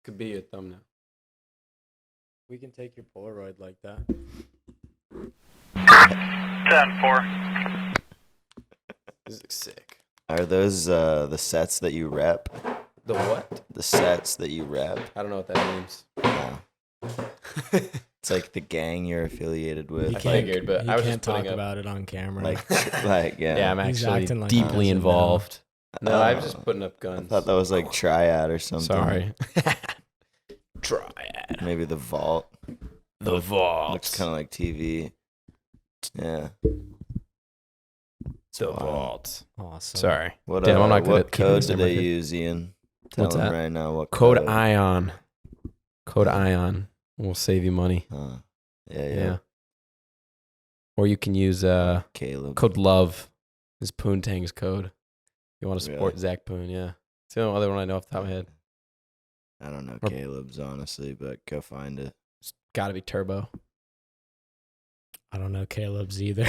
Could be your thumbnail. We can take your Polaroid like that. 10-4. This looks sick. Are those the sets that you rep? The what? The sets that you rep? I don't know what that means. No. It's like the gang you're affiliated with. I figured, but I was can't just putting talk up. about it on camera. like yeah. Yeah, I'm He's actually acting like deeply that. involved. No, I was Oh. just putting up I guns. thought that was like Triad or something. Sorry. Triad. Maybe the Vault. The Vault. Looks kind of like TV. Yeah. The wild. Vault. Awesome. Sorry. What Damn, I'm not good what at keeping code this do number they here. use, Ian? Tell What's them that? right now what Code ION. Code ION will save you money. Yeah. Or you can use Caleb. code LOVE is Poontang's code. You want to support Really? Zach Poon, yeah. It's the only other one I know off the top of my head. I don't know Or- Caleb's, honestly, but go find it. It's got to be Turbo. I don't know Caleb's either.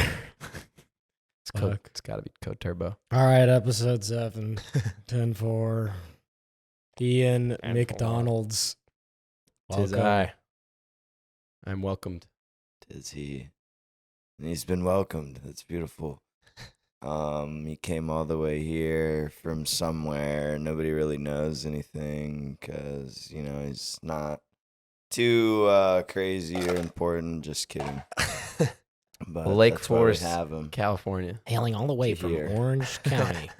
Fuck. It's got to be code Turbo. All right, episode 7, 10-4. Ian 10-4. McDonald's. Tis Welcome. I. I'm welcomed. Tis he. And he's been welcomed. That's beautiful. He came all the way here from somewhere. Nobody really knows anything because, he's not too crazy or important. Just kidding. But Lake that's why we Forest, have him. California. Hailing all the way from Here. Orange County.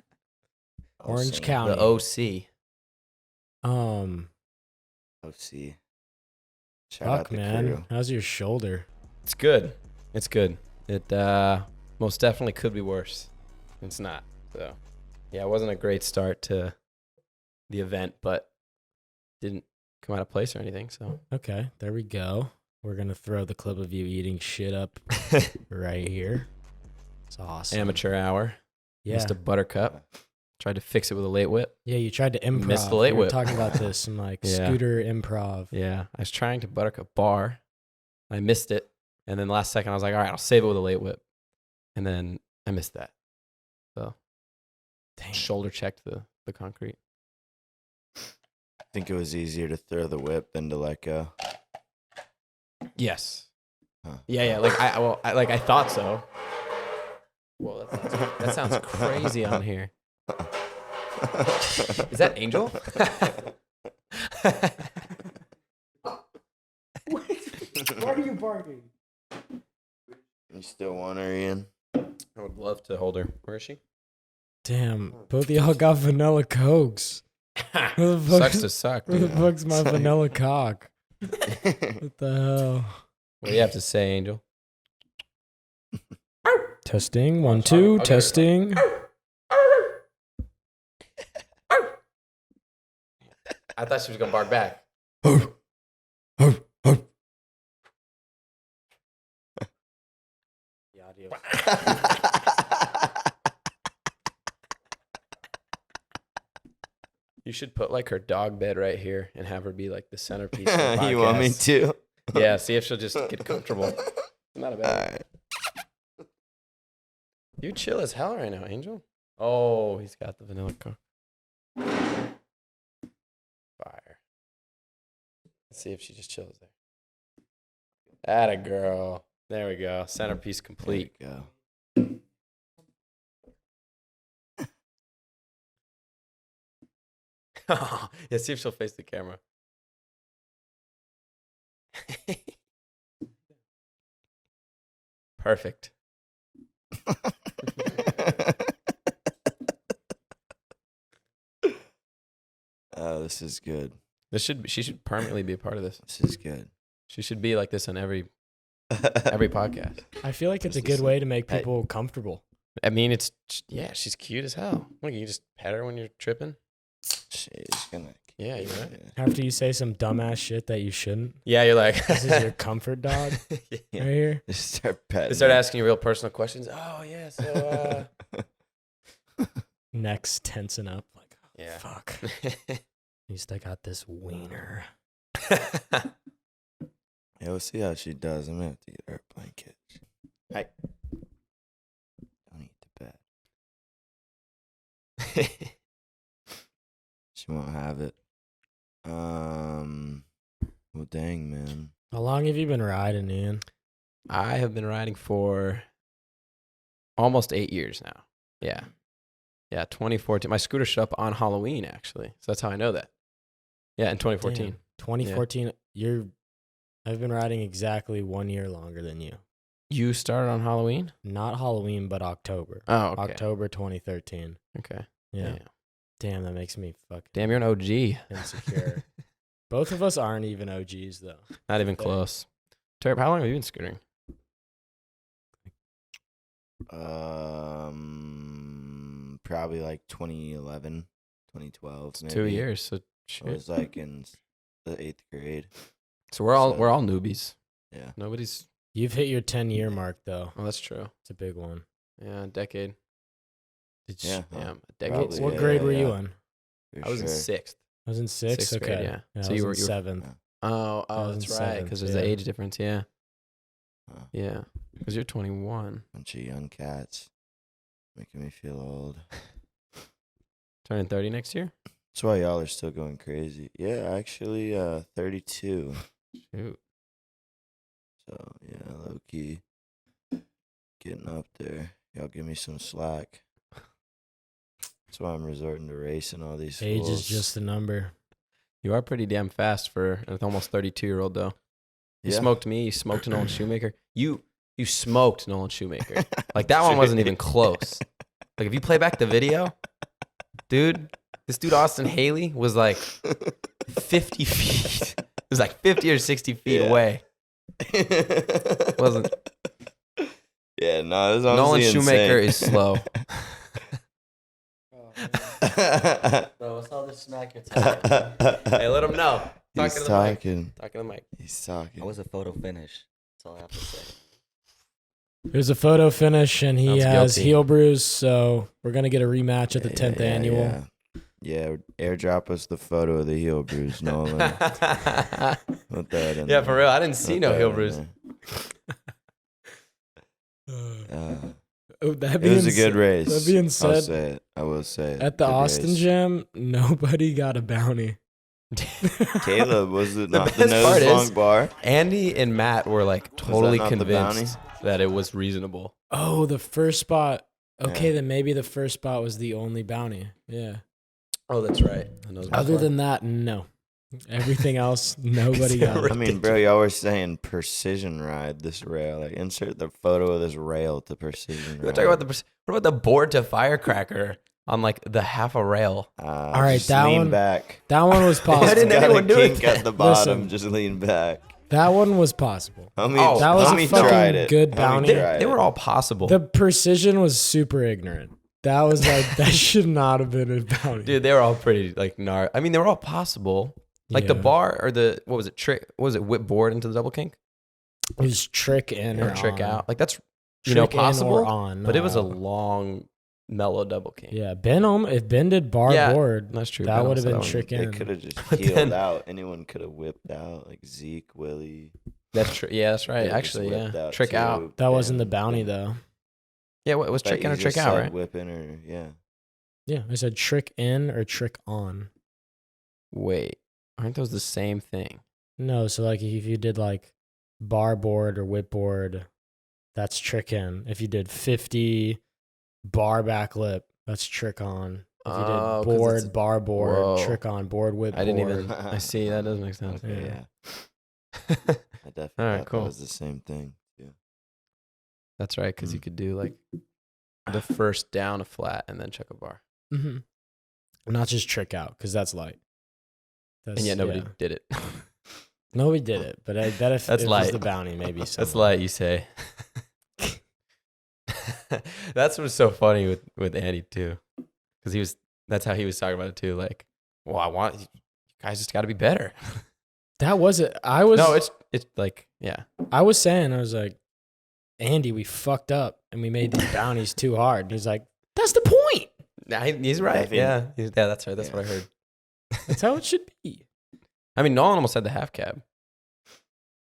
Orange Also, County. The OC. OC. Shout out Fuck, the man. crew. How's your shoulder? It's good. It's good. It most definitely could be worse. It's not. So, yeah, it wasn't a great start to the event, but didn't come out of place or anything. So, Okay, there we go. We're going to throw the clip of you eating shit up right here. It's awesome. amateur hour. Yeah. Missed a buttercup. Tried to fix it with a late whip. Yeah, you tried to improv. Missed the late We were whip. talking about this, some like Yeah. scooter improv. Yeah, I was trying to buttercup bar. I missed it. And then last second, I was like, all right, I'll save it with a late whip. And then I missed that. So, Dang. shoulder checked the concrete. I think it was easier to throw the whip than to let go. Yes. Huh. Yeah. Like I thought so. Whoa, that sounds crazy on here. Is that Angel? Why are you barking? You still want her, Ian? I would love to hold her. Where is she? Damn, both of y'all got vanilla cokes. Who the Sucks fuck's- to suck. Where the Dude. fuck's my vanilla cock? What the hell? What do you have to say, Angel? Testing, 1, I'll 2, get her. testing. I thought she was gonna bark back. The audio. You should put like her dog bed right here and have her be like the centerpiece. Of the You want me podcast. to? Yeah, see if she'll just get comfortable. Not a bad. Alright. You chill as hell right now, Angel. Oh, he's got the vanilla coke. Fire. Let's see if she just chills there. Atta girl. There we go. Centerpiece complete. There you go. Yeah, see if she'll face the camera. Perfect. Oh, this is good. She should permanently be a part of this. This is good. She should be like this on every podcast. I feel like it's a Just good listen. way to make Hey. people comfortable. I mean, she's cute as hell. Look, you can just pet her when you're tripping. She's gonna. Yeah, you're right. After you say some dumbass shit that you shouldn't. Yeah, you're like, This is your comfort dog Yeah. Yeah. right here. Just start petting. They start her. asking you real personal questions. Oh, yeah, so, Neck's tensing up. Like, yeah. fuck. At least I got this wiener. Yeah, we'll see how she does. I'm gonna have to get her a blanket. Hi. Don't eat the bed. She won't have it. Well, dang, man. How long have you been riding, Ian? I have been riding for almost 8 years now. Yeah. Yeah, 2014. My scooter showed up on Halloween, actually. So that's how I know that. Yeah, in 2014. Damn. 2014. I've been riding exactly 1 year longer than you. You started on Halloween? Not Halloween, but October. Oh, okay. October 2013. Okay. Yeah. Damn, that makes me fucking Damn, you're an OG. insecure. Both of us aren't even OGs, though. Not even close. Turb, how long have you been scootering? Probably like 2011, 2012. It's Maybe. 2 years. So I shit. was like in the 8th grade. So we're all newbies. Yeah. Nobody's. You've hit your 10-year mark, though. Oh, that's true. It's a big one. Yeah, a decade. Yeah. Yeah, a decade. Probably, What yeah, grade were yeah. you in? For I was in sure. 6th. I was in sixth. Sixth Okay. grade, yeah. I So was you in were- seventh. Oh, I was that's in right. seventh, Because there's yeah. the age difference. Yeah. Huh. Yeah. Because you're 21. Bunch of young cats. Making me feel old. Turning 30 next year? That's why y'all are still going crazy. Yeah, actually, 32. Shoot. So, yeah, low key. Getting up there. Y'all give me some slack. That's why I'm resorting to racing all these Age is fools. just a number. You are pretty damn fast for an almost 32-year-old, though. You Yeah. smoked me. You smoked Nolan Shoemaker. You smoked Nolan Shoemaker. Like, that one wasn't even close. Like, if you play back the video, dude, this dude Austin Haley was like 50 feet. It was like 50 or 60 feet Yeah. away. Wasn't. Yeah, no, this is Nolan honestly Shoemaker insane. is slow. Bro, what's all this smack you're talking? Hey, let him know. He's Talking to the mic. talking. Talking to the mic. He's talking. How was the photo finish? That's all I have to say. There's a photo finish, and he Sounds has guilty. heel bruise, so we're going to get a rematch at the 10th annual. Yeah, airdrop us the photo of the heel bruise, Nolan. Put that in Yeah, there. for real. I didn't see Put no that heel in bruise. there. Oh, that It being was a good said- race. That being I'll said, say it. I will say it. at the Good Austin race. Jam, nobody got a bounty. Caleb, was it The not the best part nose long is- bar? Andy and Matt were like totally not the convinced that it was reasonable. Oh, the first spot. Okay, Yeah. then maybe the first spot was the only bounty. Yeah. Oh, that's right. Other than that, no. Everything else, nobody got I it. mean, bro, y'all were saying precision ride this rail. Like, insert the photo of this rail to precision we're ride. talking about what about the board to firecracker on like the half a rail? All right, just that lean one- back. That one was Why possible. didn't Got anyone a do it kink then? at the bottom. Listen. Just lean back. That one was possible. Homie, Oh, that was a homie fucking tried it. good Homie bounty. tried They were it. all possible. The precision was super ignorant. That was like, that should not have been a bounty. Dude, they were all pretty like I mean, they were all possible. Like the Yeah. bar or the what was it? Whip board into the double kink It was trick in or or trick on. out? Like that's Trick you know in possible, or on. but it was a no. long mellow double kink. Yeah, if Ben did bar Yeah, board, that's true. that Ben would have also been that one- trick They in. could have just But healed then- out. Anyone could have whipped out. Like Zeke, Willie. That's true. Yeah, that's right. Could've Actually, just whipped yeah. out Trick too. out. That wasn't the Ben- bounty Ben- though. Yeah, what was But trick in you or trick just out? said Right. Whipping or yeah. Yeah, I said trick in or trick on. Wait, aren't those the same thing? No, so like if you did like bar board or whip board, that's trick in. If you did 50 bar back lip, that's trick on. If you did Oh, 'cause board, it's- bar board, Whoa. trick on, board whip I didn't board. even. I see. That does make sense. Okay, Yeah. yeah. I definitely All right, thought cool. that was the same thing. Yeah. That's right, because you could do like the first down a flat and then check a bar, Mm-hmm. Not just trick out, because that's light. That's, and yet nobody yeah. did it. Nobody did it, but I bet if That's it light. was the bounty, maybe That's someone. light, you say. That's what's so funny with Andy too, because that's how he was talking about it too. Like, well, you guys just got to be better. That was it. I was it's like yeah. I was saying, I was like, Andy, we fucked up and we made these bounties too hard. And he's like, that's the point. Nah, he's right. I think- Yeah, that's right. That's Yeah. what I heard. That's how it should be. I mean, Nolan almost had the half cab.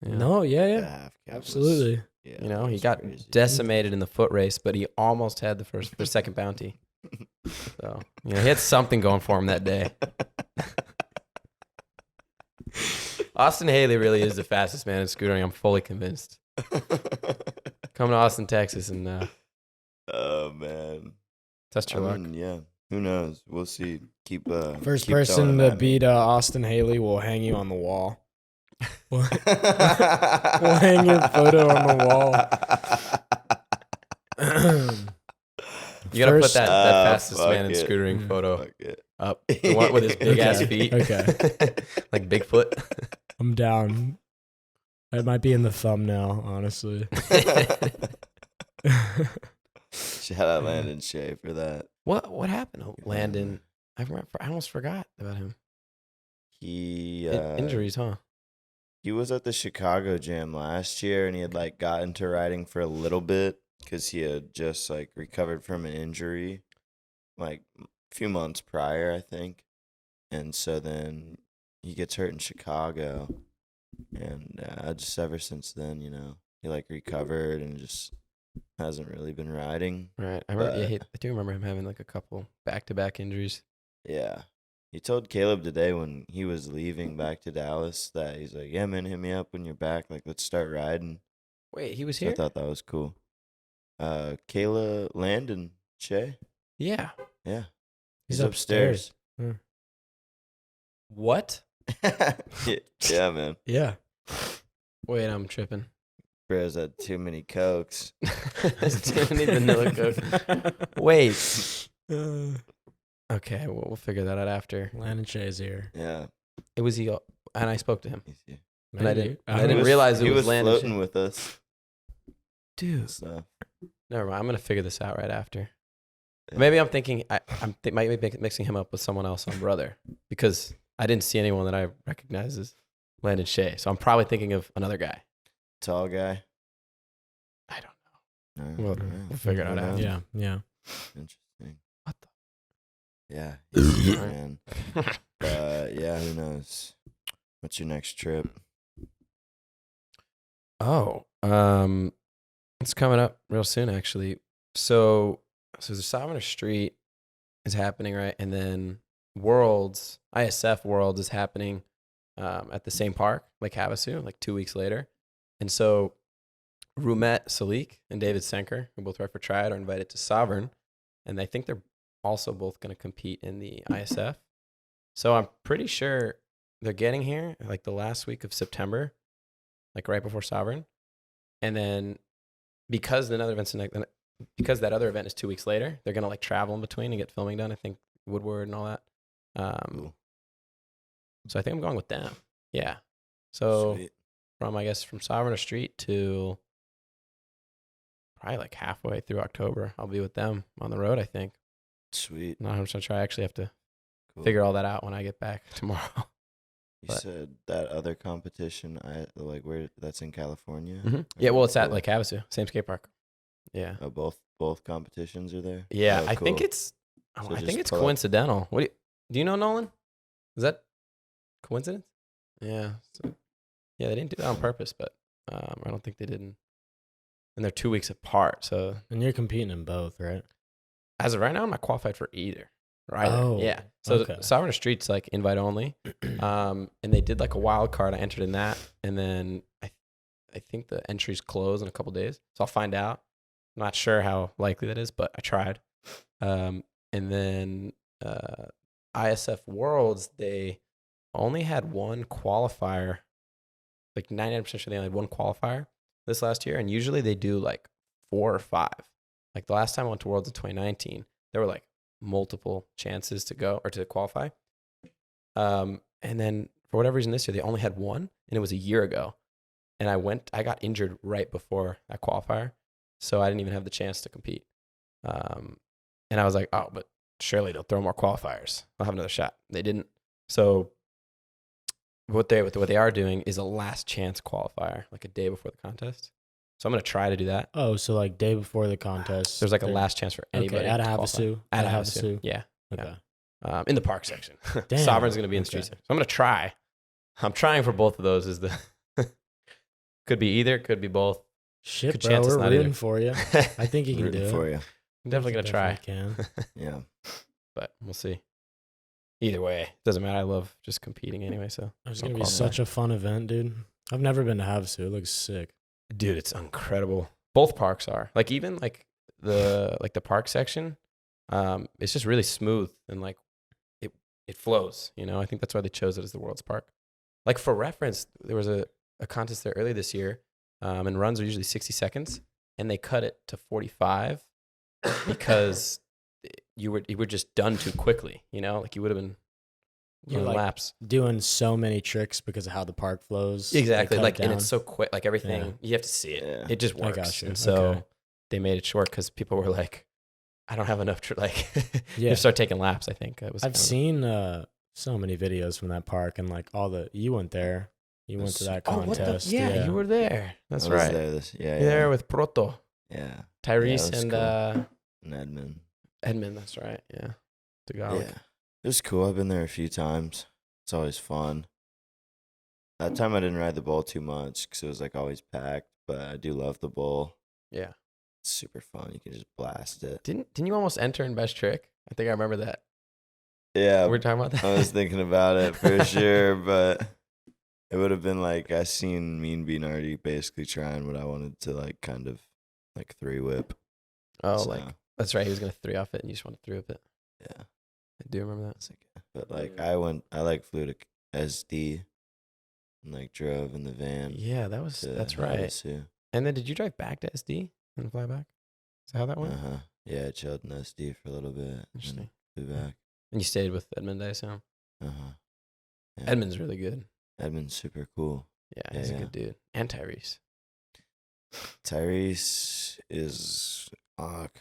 Yeah. No, yeah, The yeah. half cap was- Absolutely. yeah, You know, that he was got crazy. decimated in the foot race, but he almost had the second bounty. So, you know, he had something going for him that day. Austin Haley really is the fastest man in scootering. I'm fully convinced. Come to Austin, Texas, and Oh man. test your luck. Yeah. Who knows? We'll see. Keep First keep person throwing to at me. beat Austin Haley will hang you on the wall. We'll hang your photo on the wall. You gotta put First- that fastest fuck man in it. scootering photo Fuck it. up. The one with his big ass Okay, feet. okay. Like Bigfoot. I'm down. That might be in the thumbnail, honestly. Shout out Landon Shea for that. What happened to Landon? I almost forgot about him. He Injuries, huh? He was at the Chicago Jam last year, and he had like got into riding for a little bit because he had just like recovered from an injury, like a few months prior, I think. And so then he gets hurt in Chicago, and just ever since then, he like recovered and just hasn't really been riding. Right. I remember. But- I do remember him having like a couple back-to-back injuries. Yeah. He told Caleb today when he was leaving back to Dallas that he's like, yeah, man, hit me up when you're back. Like, let's start riding. Wait, he was So I here? thought that was cool. Kayla, Landon, Shay. Yeah. Yeah. He's upstairs. What? Yeah, man. Yeah. Wait, I'm tripping. Bro's had too many Cokes. There's too many vanilla Coke. Wait. Okay, we'll figure that out after. Landon Shea's here. Yeah. It was he, and I spoke to him, He's here. and I Maybe. didn't realize it he was was Landon floating Shea. with us. Dude. So, Never mind. I'm gonna figure this out right after. yeah. Maybe I'm thinking might be mixing him up with someone else on brother because I didn't see anyone that I recognize as Landon Shea. So I'm probably thinking of another guy. Tall guy. I don't No, We'll- no. we'll figure it out Who knows? Yeah, yeah. Interesting. What Yeah. he's- Alright. man. Yeah, who knows? What's your next trip? Oh, it's coming up real soon, actually. So the Sovereign Street is happening, right? And then Worlds, ISF Worlds is happening at the same park, like Havasu, like 2 weeks later. And so Rumet Salik and David Senker, who both ride for Triad, are invited to Sovereign. And I think they're also both going to compete in the ISF. So I'm pretty sure they're getting here like the last week of September, like right before Sovereign. And then because that other event is 2 weeks later, they're gonna like travel in between and get filming done. I think Woodward and all that. Cool. So I think I'm going with them. Yeah. So Sweet. from Sovereign Street to probably like halfway through October, I'll be with them on the road. I think. Sweet. Not 100% sure. I actually have to Cool. figure all that out when I get back tomorrow. You but- said that other competition, where that's in California. Yeah. Well, it's at Cool. like Havasu, same skate park. Yeah. Oh, both competitions are there. Yeah, Oh, I think cool. it's So I just think it's pull up- coincidental. What do you know, Nolan? Is that coincidence? Yeah. Yeah, they didn't do that on purpose, but I don't think they didn't. And they're 2 weeks apart, so And you're competing in both, right? as of right now, I'm not qualified for either. Right? Oh, Yeah. So okay. Sovereign Street's like invite only, and they did like a wild card. I entered in that, and then I think the entries close in a couple days, so I'll find out. I'm not sure how likely that is, but I tried. And then ISF Worlds, they only had one qualifier. Like 99% sure they only had one qualifier this last year, and usually they do like 4 or 5. Like the last time I went to Worlds in 2019, there were like multiple chances to go or to qualify. And then for whatever reason this year, they only had one, and it was a year ago. And I got injured right before that qualifier, so I didn't even have the chance to compete. And I was like, oh, but surely they'll throw more qualifiers. I'll have another shot. They didn't. So what they are doing is a last chance qualifier, like a day before the contest. So I'm gonna try to do that. Oh, so like day before the contest. There's like a they're- last chance for anybody. Okay, at to qualify. Havasu. At At Havasu. Havasu. Yeah. Okay. In the park section. Damn. Sovereign's gonna be in the street Okay. section. So I'm gonna try. I'm trying for both of those. Is the could be either, could be both. Shit, Good bro, chance it's we're not rooting either. for you. I think you can Rooting do for it. you. I'm definitely gonna try, Definitely can. Yeah. but we'll see. either way, it doesn't matter. I love just competing anyway. So It's don't gonna be qualify. such a fun event, dude. I've never been to Havasu. It looks sick. Dude, it's incredible. Both parks are like even like the park section. It's just really smooth and like it flows. You know, I think that's why they chose it as the world's park. Like for reference, there was a contest there earlier this year, and runs are usually 60 seconds, and they cut it to 45 because you were just done too quickly. You know, like you would have been You're running like laps. doing so many tricks because of how the park flows. They Exactly. cut Like, it and down. it's so quick. Like everything, Yeah. you have to see it. Yeah. It just I works. got you. And so Okay. they made it short because people were like, I don't have enough. Like, Yeah. you start taking laps. I think it was. I've kind of- seen so many videos from that park and like you went there. You went to that Oh, what the? contest. Yeah, you were there. That's I was right. there yeah, You're there with Proto, yeah. Tyrese, was and cool. And Edmund. Edmund. That's right. Yeah. Tagalog. Yeah. It was cool. I've been there a few times. It's always fun. That time I didn't ride the bowl too much because it was like always packed, but I do love the bowl. Yeah. It's super fun. You can just blast it. Didn't you almost enter in best trick? I think I remember that. Yeah, We were talking about that. I was thinking about it for sure, but it would have been like I seen Mean Bean already basically trying what I wanted to like kind of like 3-whip. Oh, So, like that's right. He was gonna 3-off it, and you just wanted to 3-whip it. yeah. I do remember that. It's like, but like I like flew to SD and like drove in the van. Yeah, that's right. Havasu. And then did you drive back to SD and fly back? Is that how that went? Uh-huh. Yeah, I chilled in SD for a little bit. Interesting. And flew back. And you stayed with Edmund, I assume. Uh-huh. Yeah. Edmund's really good. Edmund's super cool. Yeah, he's Yeah, a good dude. And Tyrese. Tyrese is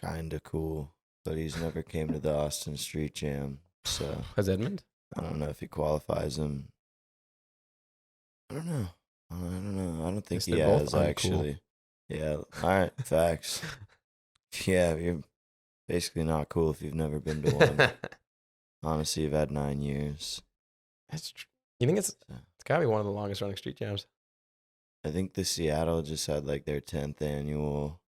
kind of cool, but he's never came to the Austin Street Jam, so Has Edmund? I don't know if he qualifies him. I don't know. I don't know. I don't think Guess he they're both has uncool. actually. Yeah. All right. Facts. Yeah, you're basically not cool if you've never been to one. Honestly, you've had 9 years. That's true. You think it's So, gotta be one of the longest running street jams? I think the Seattle just had like their 10th annual.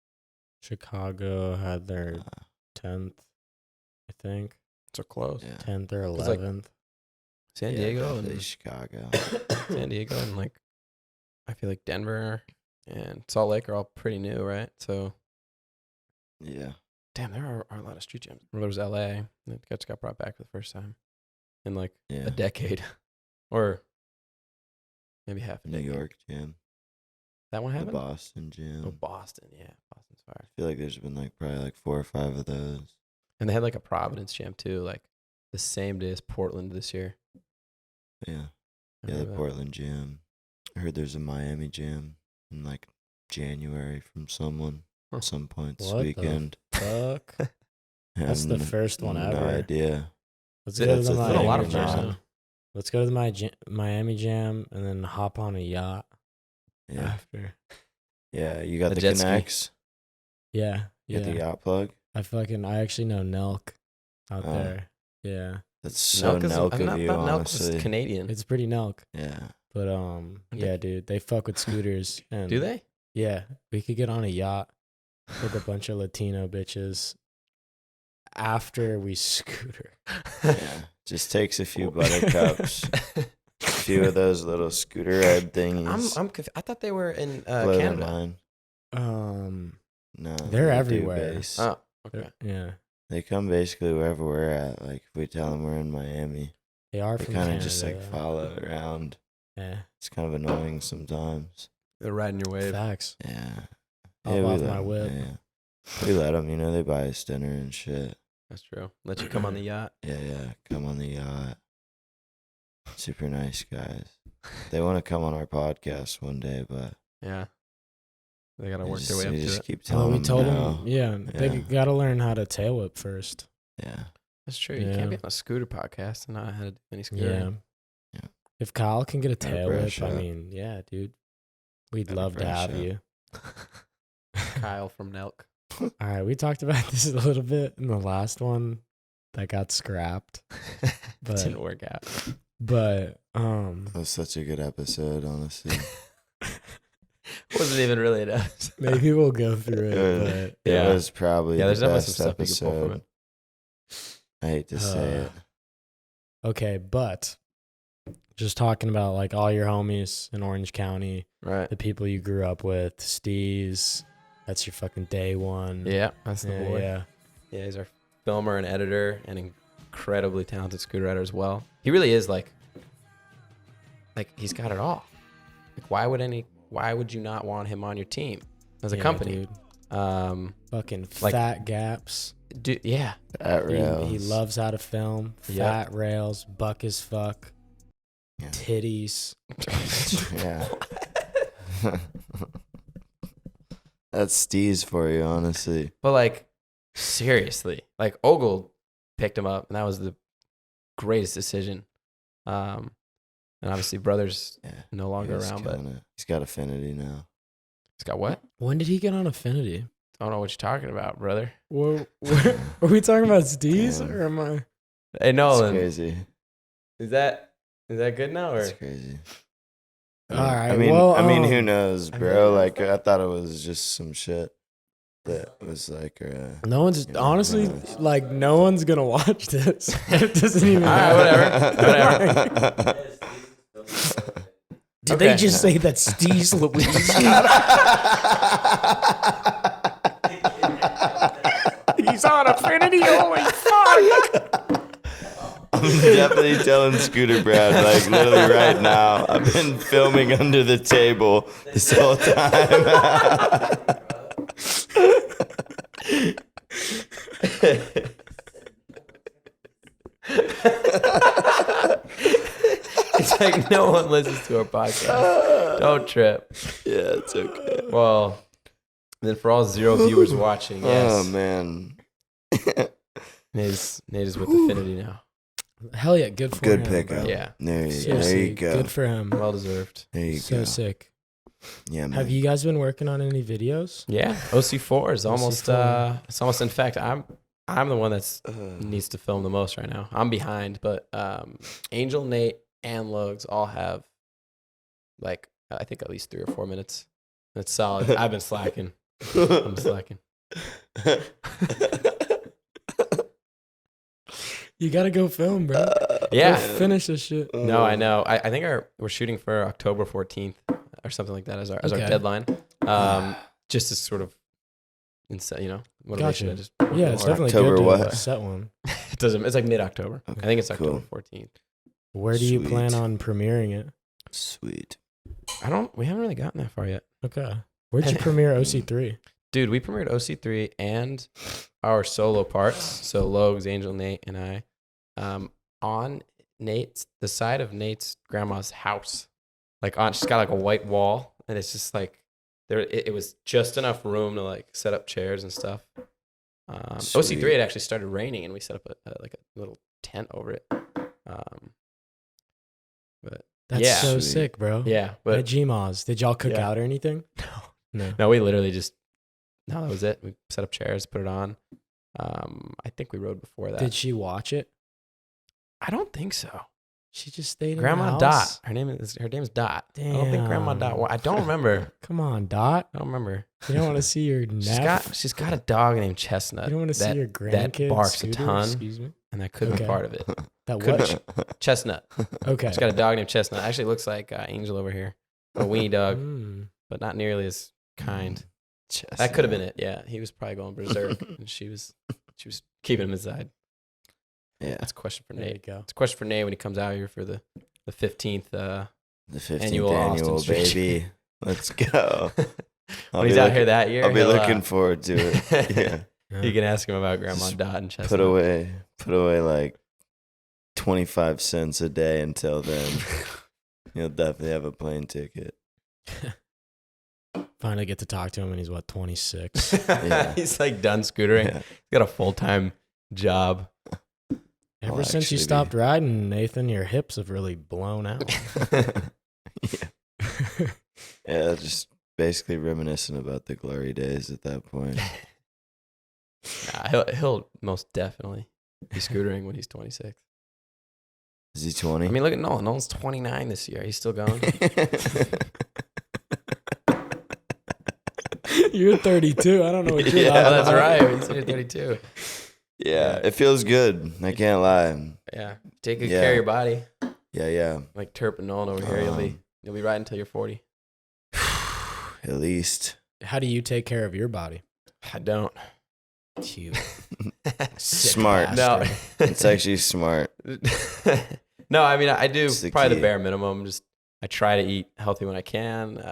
Chicago had their Uh, 10th, I think. So close. yeah. 10th or It's like- 11th. San Yeah, Diego definitely and Chicago. San Diego and like I feel like Denver and Salt Lake are all pretty new, right? So Yeah. damn, there are a lot of street jams. There was LA that just got brought back for the first time in like Yeah. a decade. Or maybe half a New decade. York Jam. That one The happened? Boston Jam. Oh, Boston, yeah. Boston's fire. I feel like there's been like probably like 4 or 5 of those. And they had like a Providence jam too, like the same day as Portland this year. Yeah. I Yeah, the remember that. Portland Jam. I heard there's a Miami Jam in like January from someone Huh. at some point this What the weekend. Fuck. I That's have the first one no ever. idea. Let's It's go to That's the a been a Miami lot of Jam. firsts, huh? Let's go to the Miami Jam and then hop on a yacht Yeah. after. Yeah, you got A the jet ski. connects. Yeah. You Yeah. got the yacht plug. I actually know Nelk out Oh. there. Yeah. That's so Nelk I of you, thought Nelk was honestly. Canadian. It's pretty Nelk. Yeah. But Aren't yeah, they- dude, they fuck with scooters. And Do they? Yeah, we could get on a yacht with a bunch of Latino bitches after we scooter. Yeah. Just takes a few buttercups. A few of those little scooter head thingies. I thought they were in Blow their Canada. mind. No. They're they do everywhere. base. Oh, okay. Yeah, They come basically wherever we're at. Like if we tell them we're in Miami, they are they from kind Canada. of just like though. follow around. Yeah, It's kind of annoying sometimes. They're riding your wave. facts. Yeah. Hop we off let my 'em, whip. Yeah. We let them, they buy us dinner and shit. That's true. Let you come on the yacht. Yeah. Come on the yacht. Super nice guys. They want to come on our podcast one day, but Yeah. They gotta we work just, their way up we to just it. keep Oh, telling we them told no. them. Yeah, they Yeah. gotta learn how to tail whip first. Yeah. That's true. You Yeah. can't be on a scooter podcast and not how to do any scooter. Yeah. Yeah. If Kyle can get a Gotta tail whip, brush I up. mean, yeah, dude, we'd Gotta love to brush have up. you. Kyle from Nelk. All right, we talked about this a little bit in the last one that got scrapped, But- Didn't work out. but That was such a good episode, honestly. Wasn't even really an episode. maybe we'll go through it. But It Yeah. was probably Yeah, there's the definitely best some stuff you can pull from episode. I hate to say it. Okay, but just talking about like all your homies in Orange County, Right. the people you grew up with, Steeze, that's your fucking day one. Yeah, that's the yeah, boy. yeah. Yeah, he's our filmer and editor and incredibly talented scooter rider as well. He really is like he's got it all. Like why would you not want him on your team as a company? Dude. Fucking like- fat gaps. Yeah. At rails. He loves how to film. Yep. Fat rails, buck as fuck, Yeah. titties. Yeah. That's Steeze for you, honestly. But like seriously, like Ogle picked him up and that was the greatest decision. And obviously brother's Yeah. no longer He's around, but killing it. He's got Affinity now. he's got what? When did he get on Affinity? I don't know what you're talking about, brother. Whoa, are we talking about Steeze Damn. or am I? Hey It's Nolan, crazy. is that good now or? It's crazy. All right. I mean, well, who knows, I bro? mean- Like, I thought it was just some shit that was like, No one's Yeah, honestly who like no one's gonna watch this. It doesn't even. All right, whatever. Did Okay. they just say that Steeze Laweeze? He's on Affinity. Holy fuck! I'm definitely telling Scooter Brad, like, literally right now. I've been filming under the table this whole time. It's like no one listens to our podcast. Don't trip. Yeah, it's okay. Well, then for all 0 viewers watching, yes, Oh, man. Nate is with Affinity now. Hell yeah, good for Good him. pickup. bro. Yeah, There Seriously, you go. good for him. well deserved. There you So go. sick. Yeah, man. Have you guys been working on any videos? Yeah, OC4 is almost. OC4. It's almost. In fact, I'm the one that's Ugh. needs to film the most right now. I'm behind, but Angel, Nate, and Logs all have like I think at least 3 or 4 minutes. That's solid. I've been slacking. I'm slacking. You gotta go film, bro. Yeah. Go finish this shit. No, I know. I think we're shooting for October 14th or something like that as our Okay. deadline. Just to sort of, motivation. Gotcha. to just Yeah, it's or definitely October good to what? set one. it doesn't. It's like mid-October. I think it's Cool. October 14th. Where do you plan Sweet. on premiering it? Sweet. We haven't really gotten that far yet. Okay. Where'd you premiere OC3? Dude, we premiered OC3 and our solo parts. So Logs, Angel, Nate, and I, on the side of Nate's grandma's house. She's got like a white wall, and it's just like it was just enough room to like set up chairs and stuff. Sweet. OC3 it actually started raining, and we set up a little tent over it. But That's yeah, so Sweet. sick, bro. yeah, At but Gmos, did y'all cook Yeah. out or anything? No. no, we literally just that was it. We set up chairs, put it on. I think we rode before that. Did she watch it? I don't think so. She just stayed in Grandma the house? Dot. Her name's Dot. I don't think Grandma Damn. Dot. I don't remember. Come on, Dot. I don't remember. You don't want to see your nephew. She's got a dog named Chestnut. You don't want to see that- your grandkid. barks a Scooter? ton. Excuse me. and that could be Okay. part of it. That what? Chestnut. Okay. She's got a dog named Chestnut. Actually looks like Angel over here. A weenie dog, Mm. but not nearly as kind. That could have been it. Yeah, he was probably going berserk, and she was keeping him inside. Yeah. That's a question for There you Nate. go. It's a question for Nate when he comes out here for the 15th. The 15th Annual annual, Austin Street. baby. Let's go. When he's out here that year, I'll be he'll, looking forward to it. Yeah. Yeah. You can ask him about Grandma Just Dot and Chestnut. Put away like 25 cents a day until then. You'll definitely have a plane ticket. Finally get to talk to him, and he's what, 26? Yeah. He's like done scootering. Yeah. He's got a full-time job. Ever I'll since you actually stopped riding, Nathan, your hips have really blown out. Yeah, just basically reminiscing about the glory days at that point. Nah, he'll most definitely be scootering when he's 26. Is he 20? I mean, look at Nolan. Nolan's 29 this year. He's still going. You're 32. I don't know what you're Yeah, Oh, laughing that's about. right. He's 32. yeah, it feels good. I can't lie. Yeah. Take good care of your body. Yeah. Like Terpenol over here, you'll be riding until you're 40. At least. How do you take care of your body? I don't. You Smart. No. It's actually smart. No, I mean, I do It's the probably key. the bare minimum. Just I try to eat healthy when I can.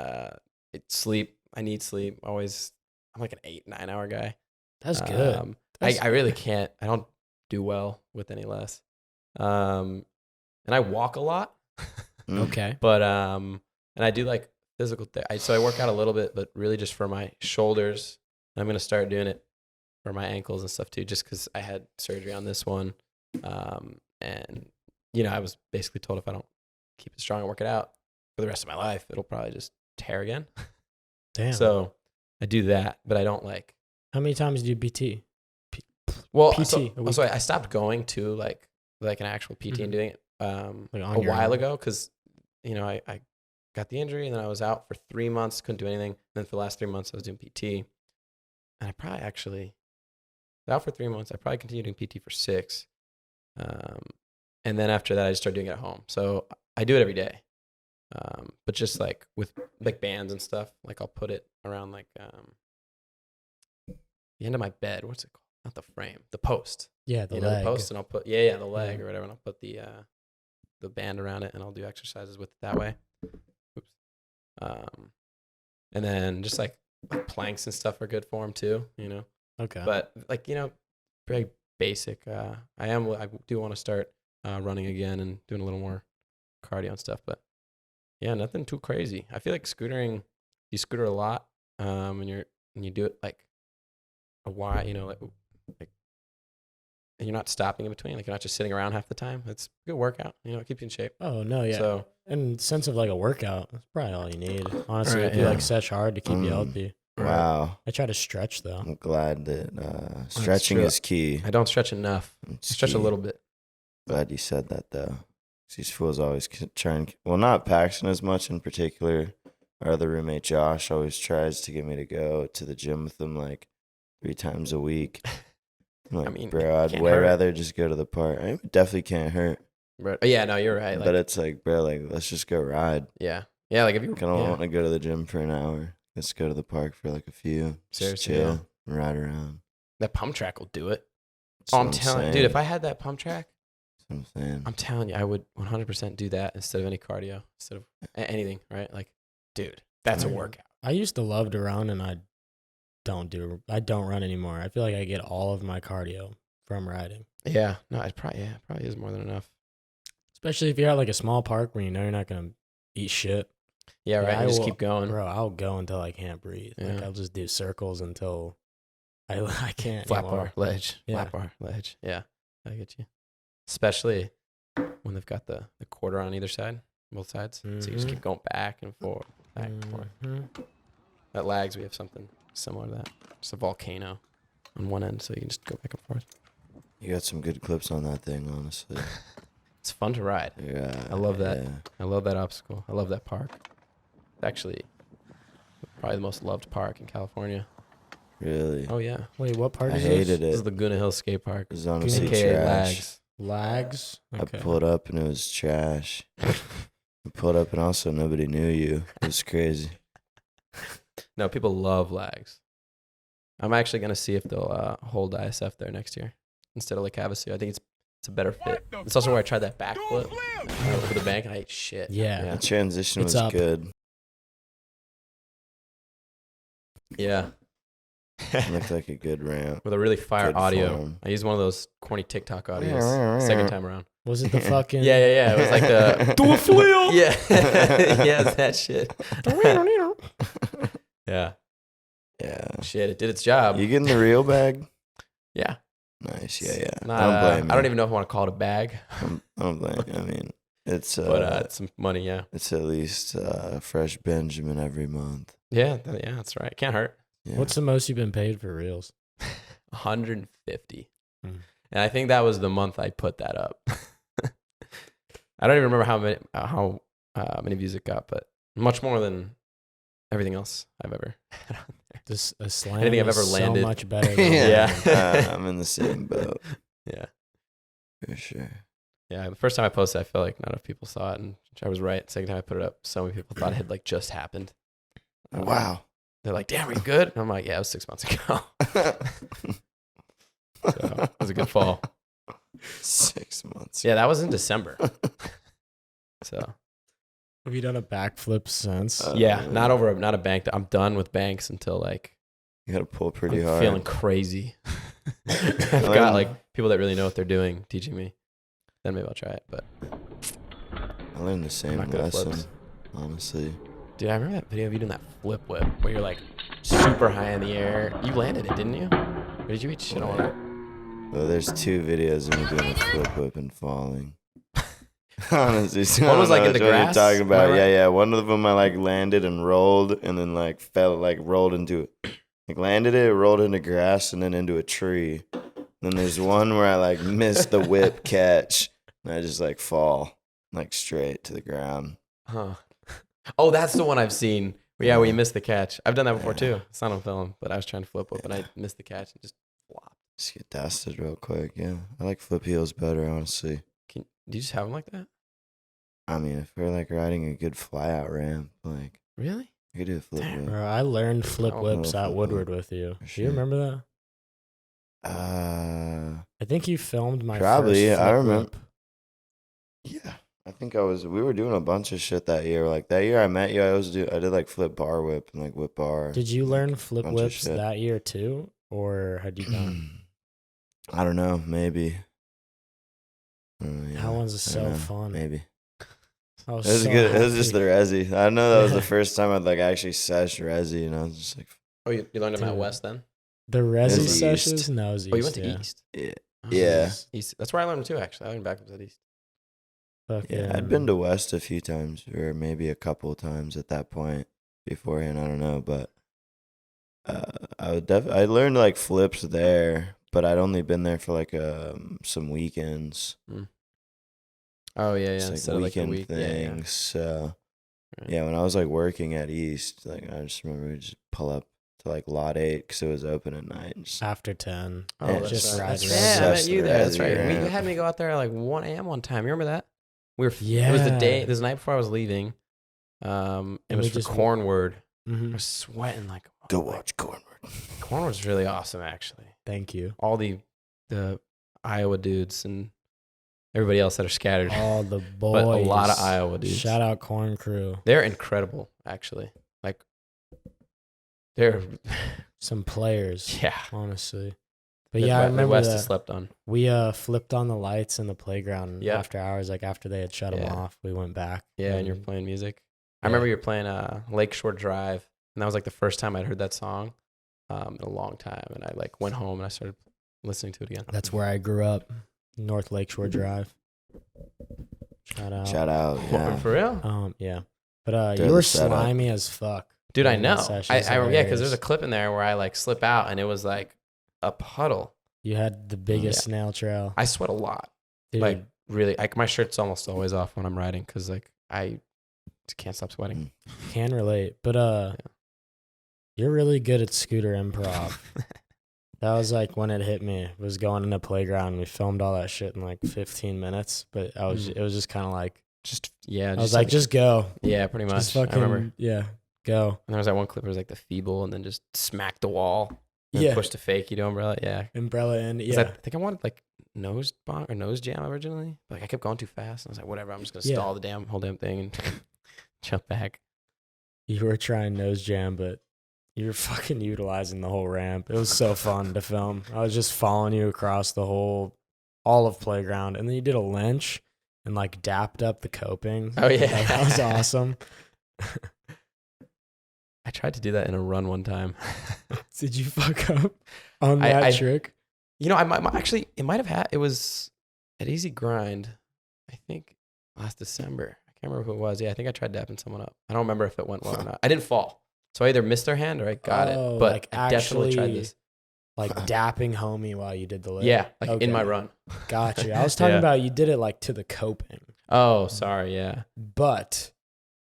Sleep. I need sleep. Always. I'm like an 8-9 hour guy. That's good. I really can't. I don't do well with any less. And I walk a lot. Okay. But and I do like physical so I work out a little bit, but really just for my shoulders. I'm gonna start doing it for my ankles and stuff too, just because I had surgery on this one. And I was basically told if I don't keep it strong and work it out for the rest of my life, it'll probably just tear again. Damn. So I do that, but I don't like. How many times do you PT? Well, PT so a week? I stopped going to like an actual PT and doing it Like on a your while own? ago because I got the injury and then I was out for 3 months, couldn't do anything. And then for the last 3 months I was doing PT, and I probably actually was out for 3 months. I probably continued doing PT for 6, and then after that I just started doing it at home. So I do it every day, but just like with like bands and stuff. Like I'll put it around like the end of my bed. What's it called? Not the frame, the post. Yeah, the The leg. post, and I'll put the leg Yeah. or whatever, and I'll put the band around it, and I'll do exercises with it that way. Oops. And then just like planks and stuff are good for them too, Okay. But like very basic. I do want to start running again and doing a little more cardio and stuff, but yeah, nothing too crazy. I feel like you scooter a lot, and you do it like a while, like. And you're not stopping in between. Like you're not just sitting around half the time. It's a good workout. It keeps you in shape. Oh no, yeah. So In sense of like a workout, that's probably all you need. Honestly, Right, if you yeah. like stretch hard to keep you healthy. Wow. I try to stretch though. I'm glad that stretching true. is key. I don't stretch enough. It's I stretch a key. little bit. Glad you said that though. 'Cause these fools always trying. Well, not Paxton as much in particular. Our other roommate Josh always tries to get me to go to the gym with him like 3 times a week. I'm like, I mean, bro, I'd can't way hurt. rather just go to the park. I definitely can't hurt. But yeah, no, you're right. Like, But it's like, bro, like let's just go ride. yeah. Like if you I don't want to go to the gym for an hour. Let's go to the park for like a few. Just Seriously, chill and ride around. that pump track will do it. That's Oh, what I'm telling you, dude, if I had that pump track, That's what I'm saying. I'm telling you, I would 100% do that instead of any cardio, instead of anything, right? Like, dude, that's a Right. workout. I used to love to run, and I don't run anymore. I feel like I get all of my cardio from riding. Yeah, no, it probably is more than enough. Especially if you're at like a small park where you know you're not gonna eat shit. Yeah, right. I You just will- keep going. Bro, I'll go until I can't breathe. Like Yeah. I'll just do circles until I can't Flat anymore. bar, ledge, Yeah. flat bar, ledge. Yeah, I get you. Especially when they've got the quarter on either side, both sides. So you just Mhm. keep going back and forth, back and forth. Mhm. At Lags, we have something similar to that. It's a volcano on one end, so you can just go back and forth. You got some good clips on that thing, honestly. It's fun to ride. Yeah, I love that. yeah. I love that obstacle. I love that park. It's actually probably the most loved park in California. Really. Oh yeah, Wait, what park I is hated this is it. Laguna Hills Skate Park, It was honestly aka trash. Lags. this? Lags? Okay. I pulled up and it was trash. I pulled up and also nobody knew you. It was crazy. No, people love Lags. I'm actually gonna see if they'll hold ISF there next year instead of Lake Havasu. I think it's a better fit. It's also where I tried that backflip over the bank and I ate shit. Yeah. The transition It's was up. good. Yeah. It looked like a good ramp. With a really fire Good audio. form. I used one of those corny TikTok audios second time around. Was it the fucking Yeah. It was like the Do a flip! Yeah. Yeah, it's that shit. Yeah. Yeah. Shit, it did its job. You getting the real bag? Yeah. Nice. Yeah. Not, I don't blame you. I don't even know if I want to call it a bag, I don't blame you. I mean, it's but it's some money, yeah. it's at least a fresh Benjamin every month. Yeah, that's right. Can't hurt. Yeah. What's the most you've been paid for reels? 150. Hmm. And I think that was the month I put that up. I don't even remember how many views it got, but much more than everything else I've ever had on there. Just a slam. Anything I've is ever landed. So much better. Than Yeah. I'm in the same boat Yeah. for sure. Yeah, the first time I posted, I felt like not enough people saw it, and I was right. Second time I put it up, so many people thought it had like just happened. Wow. They're like, "Damn, are you good?" And I'm like, "Yeah, it was 6 months ago." So it was a good fall. 6 months. Yeah, that was in December. So Have you done a backflip since? yeah, not a bank. I'm done with banks until like You gotta pull pretty I'm hard. feeling crazy. I've got like people that really know what they're doing teaching me. Then maybe I'll try it. But I learned the same not good at lesson, flips. honestly. Dude, I remember that video of you doing that flip whip where you're like super high in the air. You landed it, didn't you? Or did you eat shit on it? Well, there's 2 videos of me doing a flip whip and falling. Honestly, One was, like, in the what you're grass? talking about. Am I right? Yeah. One of them I like landed and rolled, and then like fell, like rolled into it. Like landed it, rolled into grass, and then into a tree. Then there's one where I like missed the whip catch, and I just like fall like straight to the ground. Huh. Oh, that's the one I've seen. Yeah, where you missed the catch. I've done that before too. It's not on film, but I was trying to flip up and I missed the catch and just flopped. Just get dusted real quick. Yeah, I like flip heels better, honestly. Do you just have them like that? I mean, if we're like riding a good fly out ramp, like Really? I could do a flip Damn. wheel. Bro, I learned flip Oh, whips no, at flip Woodward whip. with you. For Do sure. you remember that? I I think you filmed my Probably, first I flip remember. whip. Yeah, I think we were doing a bunch of shit that year. Like that year I met you, I did like flip bar whip and like whip bar. Did you like, learn flip bunch of whips shit. that year too? Or had you done? I don't know, maybe. That one's I don't so know, fun. Maybe. I was It was so good. It was just the happy. resi. I know that was the first time I'd like actually sesh resi, and I was just like, Oh, you learned them at Dude. West then? The was resi East. sessions? No, it was East. Oh, you went to yeah. East? yeah, Oh, yeah. East. That's where I learned them too, actually. I learned backflips at East. Yeah. I'd been to West a few times, or maybe a couple of times at that point beforehand. I don't know, but I learned like flips there, but I'd only been there for like some weekends. Oh, yeah, yeah. It's Instead like of like the weekend week. things. Yeah, So Right. yeah, when I was like working at East, like I just remember we'd just pull up to like lot 8 because it was open at night. And just, After 10. Oh, Yeah, that's just right. ride That's resi. right. Yeah, I met Just you the there. That's resi right. You ramp. had me go out there at like 1 a.m. one time. You remember that? It was the Yeah. day. This was the night before I was leaving. It And was we for just- Cornward. I Mhm. was sweating like. go watch Cornward. Cornward's really awesome, actually. Thank you. All the Iowa dudes and everybody else that are scattered, All the boys. but a lot of Iowa dudes. Shout out Corn Crew. They're incredible, actually. Like, they're Some players, yeah. honestly. But The yeah, I the remember West that is slept on. we flipped on the lights in the playground Yeah. after hours. Like after they had shut them Yeah. off, we went back. Yeah, and you're playing music. I Yeah. remember you were playing Lakeshore Drive, and that was like the first time I'd heard that song in a long time. And I like went home and I started listening to it again. That's where I grew up, North Lakeshore Drive. Shout out. Shout out. Yeah. For real? Yeah. But They're you were the setup. slimy as fuck. Dude, I during that know. session. I It's yeah, because there's hilarious. a clip in there where I like slip out and it was like a puddle. You had the biggest snail trail. I sweat a lot. Dude, Like really, like my shirt's almost always off when I'm riding because like I just can't stop sweating. can relate. But you're really good at scooter improv. That was like when it hit me. It was going in the playground. We filmed all that shit in like 15 minutes. But it was just kind of like, Just yeah. I was like, just go. yeah, pretty much. Just fucking, I remember. yeah, go. And there was that one clip where it was like the feeble and then just smacked the wall. And Yeah. Push to fake, you do umbrella. Yeah. Umbrella in. 'Cause Yeah. I think I wanted like nose bonk or nose jam originally. But like I kept going too fast. And I was like, whatever, I'm just gonna Yeah. stall the whole damn thing and jump back. You were trying nose jam, but you were fucking utilizing the whole ramp. It was so fun to film. I was just following you across all of playground. And then you did a lynch and like dapped up the coping. Oh, yeah. Like, that was awesome. I tried to do that in a run one time. Did you fuck up on I- that I- trick? You know, I might actually it might have had it was at Easy Grind, I think last December. I can't remember who it was. Yeah, I think I tried dapping someone up. I don't remember if it went well or not. I didn't fall. So I either missed their hand or I got Oh, it. But like I definitely tried actually- this. Like dapping homie while you did the lift? Yeah, like in my Okay. run. Got you. I was talking Yeah. about you did it like to the coping. Oh, sorry, yeah. But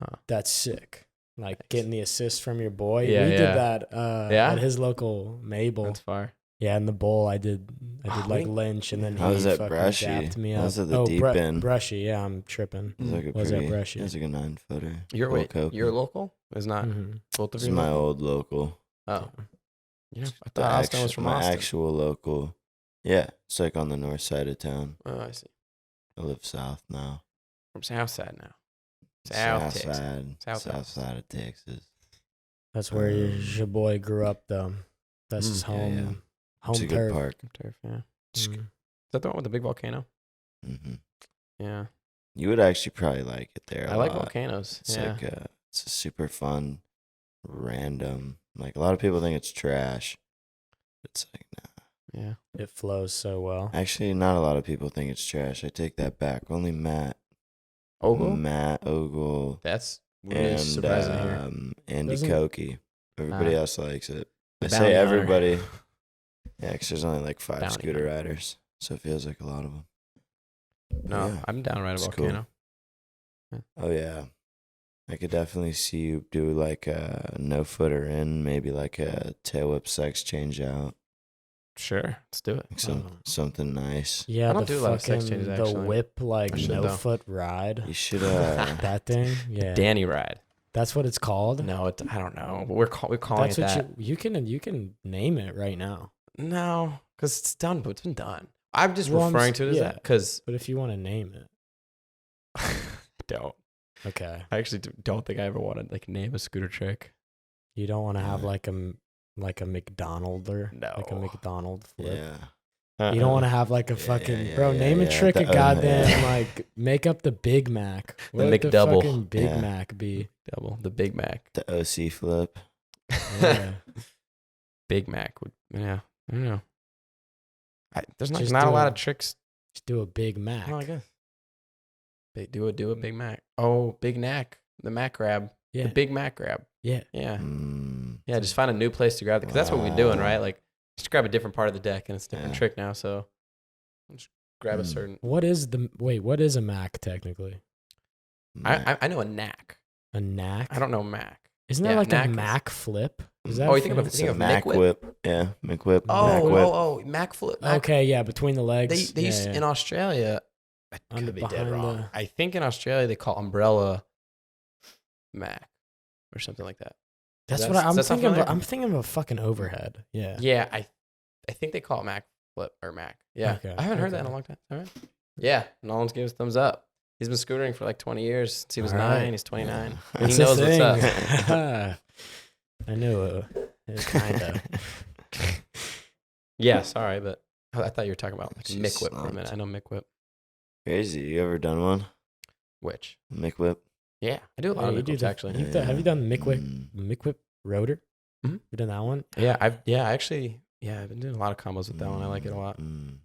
Huh. that's sick. Like Thanks. getting the assist from your boy. Yeah, we yeah. did that Yeah? at his local Mabel. That's far. Yeah, in the bowl I did like we- Lynch, and then How was he that fucking brushy? dapped me That up. was at the deep end. Brushy, yeah, I'm tripping. It was like a Was that pretty, brushy? it was like a 9-footer. You're Full wait, Coke. you're local? Is not Mhm. both This of is you? my local? old local. Oh, yeah. I The thought Austin was actu- from my Austin. actual local. Yeah, it's like on the north side of town. Oh, I see. I live south now. From Southside now. South Texas. side. South South Texas. side of Texas. That's where your boy grew up, though. That's his yeah, home. yeah. Home It's a good turf. park. Turf, yeah. Mm. Is that the one with the big volcano? Hmm Yeah. You would actually probably like it there. I a like lot. volcanoes. It's yeah. like it's a super fun, random. Like a lot of people think it's trash. It's like nah. Yeah. It flows so well. Actually, not a lot of people think it's trash. I take that back. Only Matt Ogle, That's really and surprising to hear. Andy Doesn't- Koki. Everybody Ah. else likes it. The I bounty say hunter. everybody. Yeah, 'cause there's only like 5 Bounty scooter hunter. riders, so it feels like a lot of them. No, Yeah. I'm down right a It's cool. volcano. Oh yeah, I could definitely see you do like a no footer in, maybe like a tail whip sex change out, Sure. Let's do it. like something nice. Yeah, I don't the do a lot of sex fucking- changes, The actually. whip like I should, no though. foot ride. You should That thing. Yeah, Danny ride. that's what it's called. No, I don't know. But we're calling That's it what that. you can name it right now. No, because it's done, but it's been done. I'm just Well, I'm referring s- to it as yeah. that because But if you want to name it, don't. okay. I actually don't think I ever want to like name a scooter trick. You don't want to have Yeah. like a McDonald or like a No. McDonald flip. Yeah. You don't want to have like a Yeah, fucking yeah, bro. yeah, Name a yeah. trick a The- goddamn yeah. like make up the Big Mac. What would the McDouble. fucking Big Yeah. Mac be? double the Big Mac. The OC flip. Yeah. Big Mac would. Yeah, I don't know. There's Just not a do lot a- of tricks. Just do a Big Mac. Oh, I guess. Do a Big Mac. Oh, Big Knack. The Mac grab. Yeah. The Big Mac grab. Yeah. Yeah. Mm, Yeah. Just find a new place to grab it because that's what we're doing, Wow. right? Like, just grab a different part of the deck and it's a different Yeah. trick now. So, just grab a Mm. certain. What is a Mac technically? I know a knack. A knack? I don't know Mac. Isn't there yeah, like knack a is- Mac flip? Is that Oh, a you think of thing? a- It's think a of Mac Mick whip. Yeah, McWhip. Oh, Mac whip. oh, Mac flip. Mac. Okay, yeah, between the legs. They used in Australia. I On could the- be dead behind wrong. the- I think in Australia they call umbrella Mac or something like that. That's Does what that- I'm does that sound thinking. familiar? I'm thinking of a fucking overhead. Yeah. Yeah, I think they call it Mac flip or Mac. Yeah, Okay, I haven't heard that in okay. a long time. All right. Yeah, Nolan's gave us a thumbs up. He's been scootering for like 20 years since he was All right. 9. He's 29. Yeah. He It's a knows what's up. thing. I knew it kind of. Yeah, sorry, but I thought you were talking about like She Mick Whip for a minute. slumped. I know Mick Whip. Crazy. You ever done one? Which? McWhip? Yeah, I do a lot Yeah, of you Mick do Whips the- actually. You've done, have you done Mm. McWhip rotor? Mhm. You done that one? I've been doing a lot of combos with that one. I like it a lot. Mm.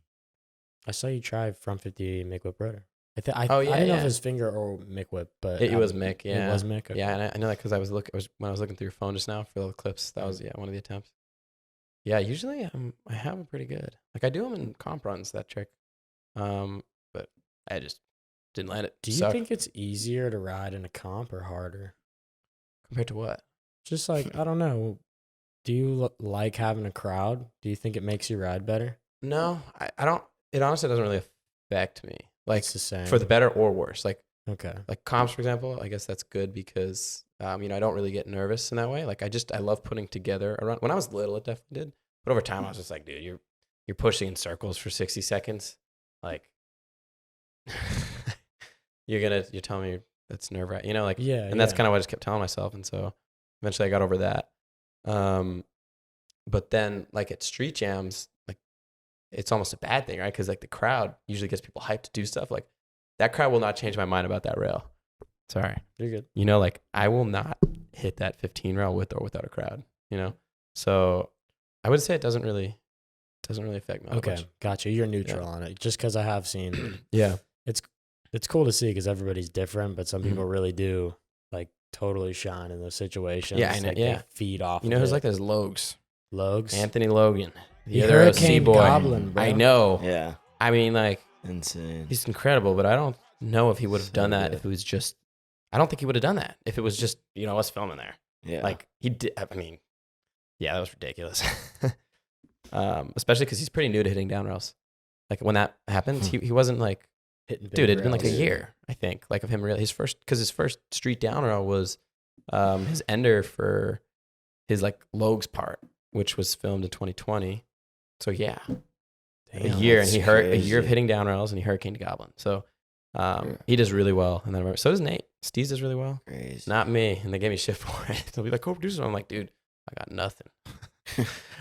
I saw you try front 50 McWhip rotor. I Oh, yeah, I didn't know if yeah. it was finger or McWhip, but It I- was Mick, yeah. It was Mick. Okay. Yeah, and I know that because when I was looking through your phone just now for the clips. That was one of the attempts. Yeah, usually I have them pretty good. Like I do them in comp runs that trick, but I just didn't land it. Do you Sucked. think it's easier to ride in a comp or harder? compared to what? Just like I don't know. Do you like having a crowd? Do you think it makes you ride better? No, I don't. It honestly doesn't really affect me. Like It's the same. for the better or worse. Like okay. comps, for example, I guess that's good because I don't really get nervous in that way. Like I love putting together a run. When I was little, it definitely did. But over time, I was just like, dude, you're pushing in circles for 60 seconds. Like you're telling me that's nerve wracking, like, Yeah. and that's kind of what I just kept telling myself. And so eventually I got over that. But then like at street jams, like it's almost a bad thing, right? Because like the crowd usually gets people hyped to do stuff. Like that crowd will not change my mind about that rail. Sorry. You're good. Like I will not hit that 15 rail with or without a crowd, So I would say it doesn't really affect me. all that Okay, much. gotcha. You're neutral on it, just because I have seen. Yeah. It's cool to see because everybody's different, but some Mhm. people really do like totally shine in those situations. Yeah, I know, Like, yeah. they feed off. You know of who's it. like this? Logs. Logs? Anthony Logan. The The other Hurricane OC boy. Goblin, bro. I know. Yeah. I mean, like, Insane. he's incredible, but I don't know if he would have So done that good. if it was just. I don't think he would have done that if it was just us filming there. Yeah. Like he did. I mean, yeah, that was ridiculous. especially because he's pretty new to hitting down rails. Like when that happened, he wasn't like, Hitting big dude, it'd been like a rails. year, I think, like of him really his first street down rail was his ender for his like Logues part, which was filmed in 2020. So yeah, a Damn, year, and that's he hurt a year of crazy. hitting down rails, and he hurricaned Goblin. So he does really well. And then I remember, so does Nate. Steeze does really well. Crazy. Not me, and they gave me shit for it. They'll be like, co-producer. I'm like, dude, I got nothing.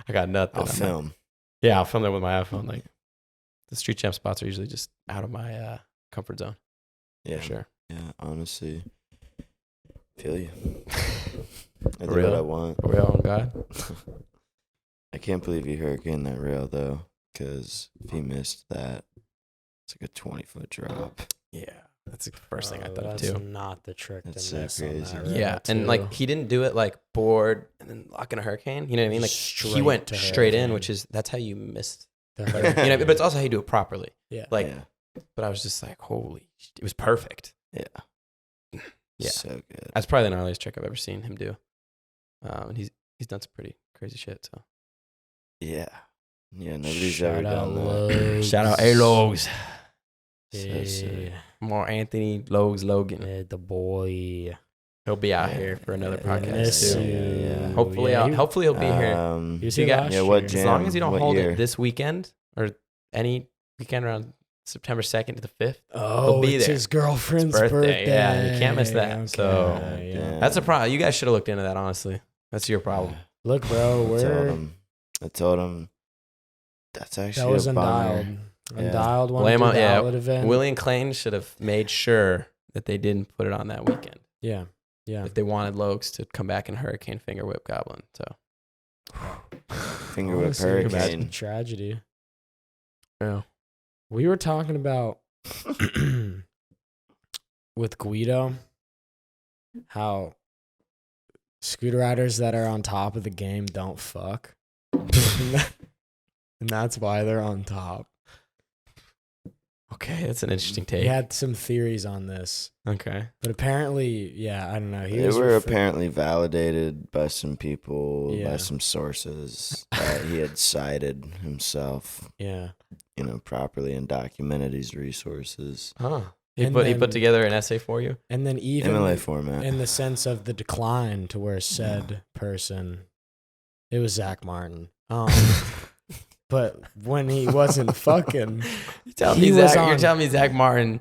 I got nothing. I'll I'm like, film. yeah, I'll film that with my iPhone. Like the street champ spots are usually just out of my comfort zone. Yeah. For sure. Yeah, honestly. Feel you. I do real? what I want. For real, on God. I can't believe he hurricaned that rail, though, because if he missed that, it's like a 20-foot drop. Yeah, that's the first thing I thought of That's too. not the trick That's to so miss on crazy. that rail, Yeah, and too. like he didn't do it like board and then lock in a hurricane. You know what I mean? Like he Straight went to straight in, hurricane. which is that's how you missed. The Like, hurricane. you know, but it's also how you do it properly. Yeah. Like, Yeah. but I was just like, holy, it was perfect. Yeah. Yeah. So good. That's probably the gnarliest trick I've ever seen him do. And he's done some pretty crazy shit. So Yeah. Yeah, nobody's Shout ever out done that. Logues. shout out A Logues, So sick. more Anthony Logues Logan. Yeah, the boy. He'll be out Yeah, here for another yeah, podcast miss too. you. Yeah. Hopefully, Yeah, hopefully he'll be here. He was You here got- last yeah, what year. jam? As long as you don't What hold year? it this weekend or any weekend around September 2nd to the 5th. Oh, be it's there. his girlfriend's It's birthday, birthday. yeah, you can't miss that. So, yeah. damn. That's a problem. You guys should have looked into that, honestly. That's your problem. Look, bro, I told him that's actually that was a bummer. Undialed. Yeah. Undialed one Blame through on- the yeah, outlet event. Willie and Klain should have made sure that they didn't put it on that weekend Yeah, yeah. if they wanted Lokes to come back and hurricane finger whip Goblin. So, Finger whip Honestly, it's a hurricane. tragedy. yeah. We were talking about with Guido how scooter riders that are on top of the game don't fuck. And that's why they're on top. Okay, that's an interesting take. He had some theories on this, Okay. but apparently, yeah, I don't know. They were apparently validated by some people, Yeah. by some sources, that he had cited himself, Yeah. properly and documented these resources. Huh. He And put then- together an essay for you. And then even MLA format. in the sense of the decline to where said person, it was Zach Martin. But when he wasn't fucking, You're telling He me was Zach, you're on- telling me Zach Martin.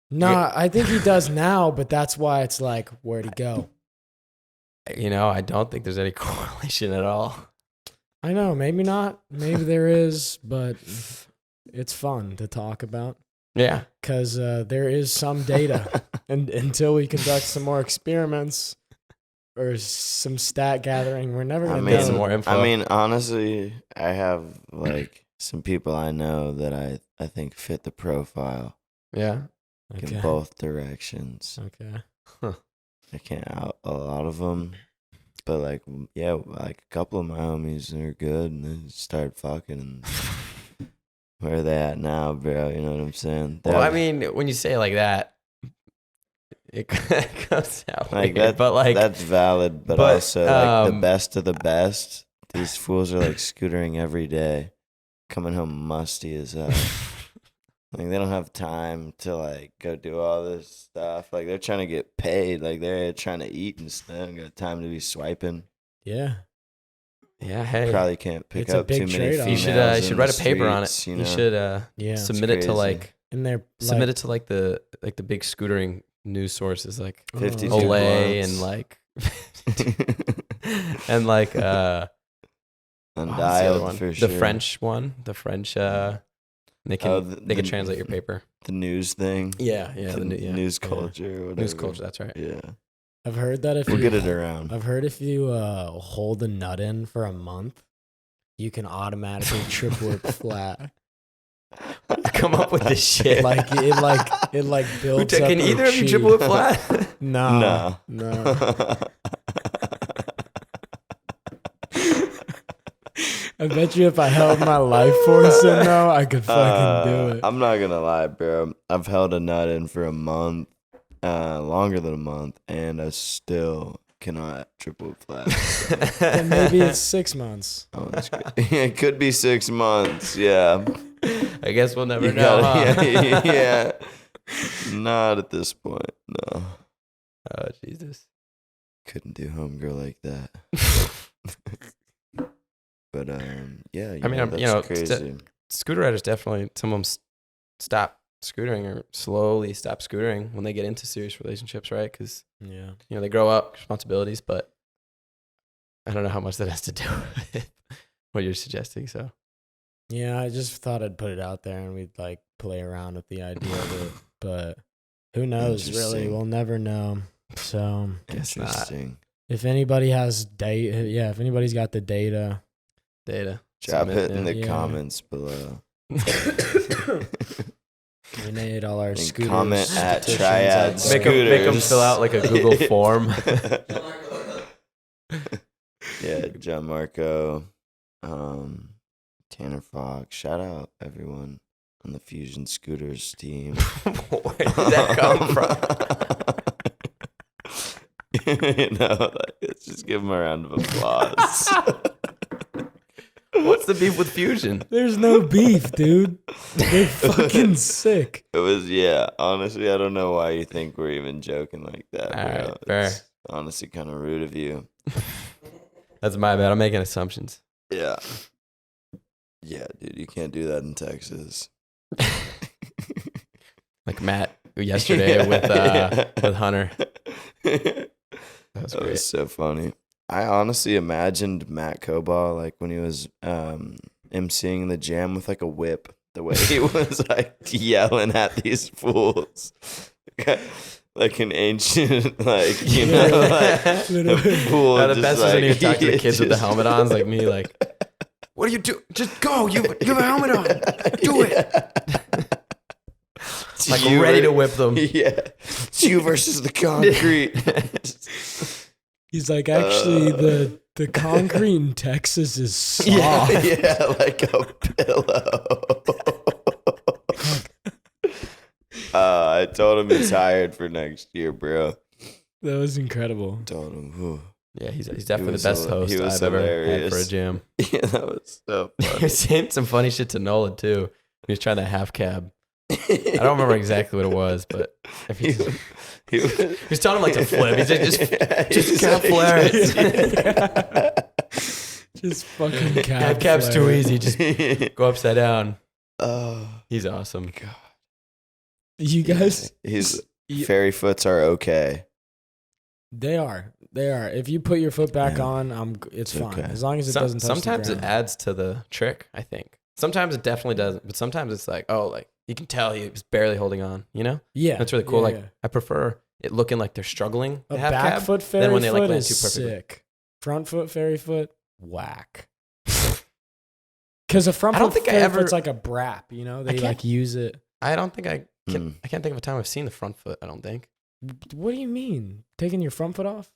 nah, I think he does now, but that's why it's like, where'd he go? You know, I don't think there's any correlation at all. I know, maybe not. Maybe there is, but it's fun to talk about Yeah. because there is some data. And until we conduct some more experiments or some stat gathering, we're never I going to mean, some know. more info. I mean, honestly, I have some people I know that I think fit the profile Yeah. in both directions. Okay. I can't out a lot of them, but a couple of my homies are good, and they started fucking. And where are they at now, bro? You know what I'm saying? Well, I That- mean, when you say it like that, it comes out like weird, that, but like, that's valid, but but, also the um, best of the best. These fools are scootering every day, coming home musty as hell. They don't have time to go do all this stuff. They're trying to get paid. They're trying to eat and stuff. Don't got time to be swiping. Yeah. yeah, hey, Probably can't pick It's a up too big many trade-off. you females. should in write a the paper on it. streets, You should Yeah. submit it to crazy. And they're submit it to the big scootering news sources like 52 Olay blunts. and like what's the other Undialed one? for The sure. French one, the French. They can Oh, they can translate your paper. The news thing. Yeah, The news culture. Or whatever. news culture. That's right. Yeah. I've heard that if We'll you get it around. I've heard if you hold a nut in for a month, you can automatically trip whip flat. Come up with this shit. It builds up. Can your either of you chi. triple whip flat? No. No. I bet you if I held my life force in though, I could fucking do it. I'm not gonna lie, bro. I've held a nut in for a month, longer than a month, and I still cannot triple flat. Then maybe it's 6 months. Oh, that's good. It could be 6 months. Yeah. I guess we'll never You know. gotta- Huh? yeah. Not at this point. No. Oh Jesus. Couldn't do homegirl like that. But yeah. I mean, that's crazy. Scooter riders definitely. Some of them stop scootering or slowly stop scootering when they get into serious relationships, right? Because Yeah. they grow up, responsibilities, but I don't know how much that has to do with what you're suggesting. So Yeah, I just thought I'd put it out there and we'd like play around with the idea of it. But who knows, really? Interesting. We'll never know. So guess not. Interesting. if anybody has data, if anybody's got the data, Drop Submit, it in the yeah. comments below. we need all our And scooters. comment at petitions Triad out there. Make them fill out like a Google form. Yeah, John Marco, Tanner Fox. Shout out everyone on the Fusion Scooters team. Where did that come from? Let's just give them a round of applause. What's the beef with Fusion? There's no beef, dude. They're fucking sick. It was, honestly, I don't know why you think we're even joking like that. All bro. right, fair. It's honestly kind of rude of you. That's my bad. I'm making assumptions. Yeah. Yeah, dude, you can't do that in Texas. Like Matt yesterday with Hunter. That was so funny. I honestly imagined Matt Coball like when he was emceeing the jam with like a whip. The way he was like yelling at these fools. Like an ancient, like, a fool. The just best is like, when you talk to the he kids with the just- helmet on. It's like me, like, what do you do? Just go. You have a helmet on. Do it. Like You ready to ver- whip them. Yeah. It's you versus the concrete. He's like, actually, the concrete in Texas is soft. Yeah, like a pillow. I told him he's hired for next year, bro. That was incredible. Told him, whew. Yeah, he's definitely was the best hila- host he was I've ever had for a hilarious. jam. Yeah, that was so He funny. was saying some funny shit to Nolan too. He was trying to half cab. I don't remember exactly what it was, but if He he was- was telling him like to flip. He's like, just he's cab like- flares. Just fucking Half cab's too flare. easy. Just go upside down. Oh, He's awesome. God. You guys, His you- fairy foots are okay. they are. If you put your foot back Yeah. on, it's fine. okay. As long as it doesn't touch Sometimes the it ground. adds to the trick, I think. Sometimes it definitely doesn't, but sometimes it's like, oh, like you can tell he was barely holding on, you know? Yeah. That's really cool. yeah, Like yeah. I prefer it looking like they're struggling A to half back cab. foot fairy then when they, like, foot land is too perfectly. sick. Front foot fairy foot, whack. Because a front I don't foot think I fairy ever- foot's like a brap, you know? They can't- like use it. I don't think I can. Hmm. I can't think of a time I've seen the front foot. I don't think. What do you mean? Taking your front foot off?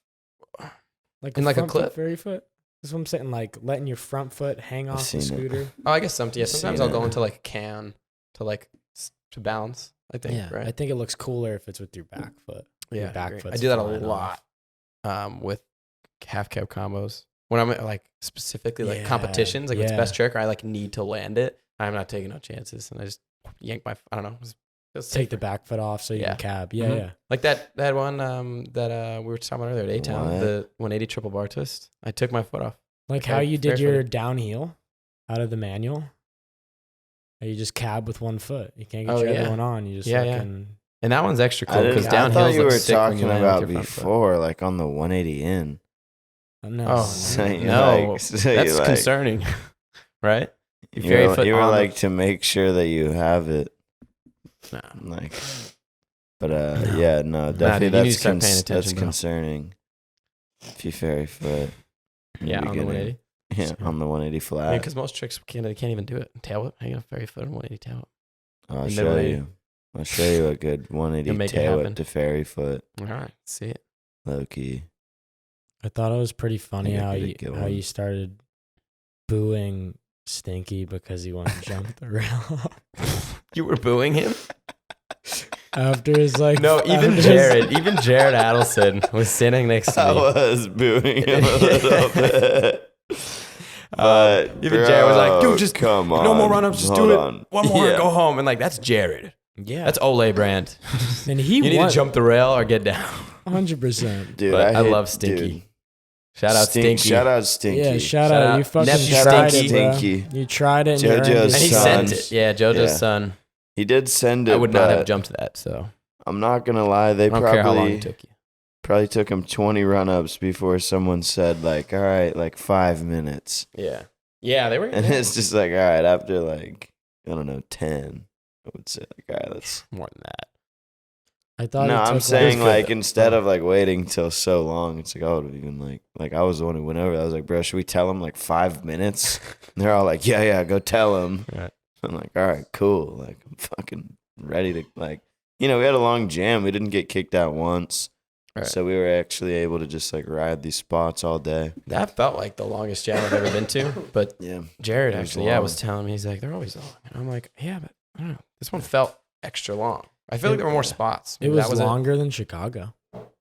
Like In like a front foot clip? fairy foot? That's what I'm saying. Like letting your front foot hang off seen the it. scooter. Oh, I guess sometimes Seen I'll go it. into like a can to like to balance. I think. Yeah, Right. I think it looks cooler if it's with your back foot. Your Yeah, back I agree. foot's I do that a flying lot off. with half cab combos. When I'm at, like specifically like Yeah, competitions, like with yeah. best trick, I like need to land it. I'm not taking no chances, and I just yank my. I don't know. Just Take the back foot off so you Yeah. can cab. Yeah, Mhm. yeah. Like that one that we were talking about earlier at A-Town, What? the 180 triple bar twist. I took my foot off. Like Fair- how you did fair your footed. downhill out of the manual. How you just cab with one foot. You can't get Oh, your yeah. other one on. You just Yeah, yeah. fucking And that one's extra cool because I downhill thought you were sick when talking land with about your front foot. before, like on the 180 in. no. Oh, So you no, like- so you that's like- concerning, right? You fairy were, foot you were on the- like to make sure that you have it, No. like. But No. yeah, no, definitely dude, you need that's to start paying that's attention, bro. concerning. If you fairy foot, in the Yeah, on the beginning. 180. Yeah, on the 180 I flat. mean, because most tricks they can't even do it. Tail whip, how you gonna fairy foot on 180 tail whip? I'll in show middle eight. you. I'll show you a good 180 You'll make it tail whip happen. to fairy foot, All right, see it. low key. I thought it was pretty funny think I how could you get how one. you started booing Stinky because he went and jumped the rail. You were booing him? After his like No, even after his- Jared Adelson was sitting next to I me. was booing him a little bit. But Even Jared was like, dude, bro, just come on. no more run-ups, just Hold do it. on. One more Yeah. and go home. And like, that's Jared. Yeah, That's Ole Brand. and he You need won to jump the rail or get down. 100%. Dude, But I hate- love Stinky. dude. Shout out Stinky. Shout out Stinky. Yeah, shout Shout out. out You fucking Nephew tried Stinky. it, bro. Stinky. You tried it and you earned JoJo's it. And he son. sent it. Yeah, JoJo's Yeah. son. He did send it. I would not have but jumped that, so I'm not gonna lie. They I don't care how long probably it took you. probably took him 20 run-ups before someone said like, all right, like 5 minutes. Yeah. Yeah, they were. And it's just like, all right, after like, I don't know, 10, I would say like, all right, let's. more than that. I thought. No, it I'm took, saying good, like though. instead of like waiting till so long, it's like, I would have even like I was the one who went over. I was like, bro, should we tell him like 5 minutes? And they're all like, yeah, go tell him. Right. I'm like, all right, cool. Like I'm fucking ready to like, we had a long jam. We didn't get kicked out once. Right. So we were actually able to just like ride these spots all day. That felt like the longest jam I've ever been to. But Yeah. Jared It was actually, long. was telling me, he's like, they're always long. And I'm like, yeah, but I don't know. This one felt extra long. I feel like there were more spots. It Maybe was that longer than Chicago.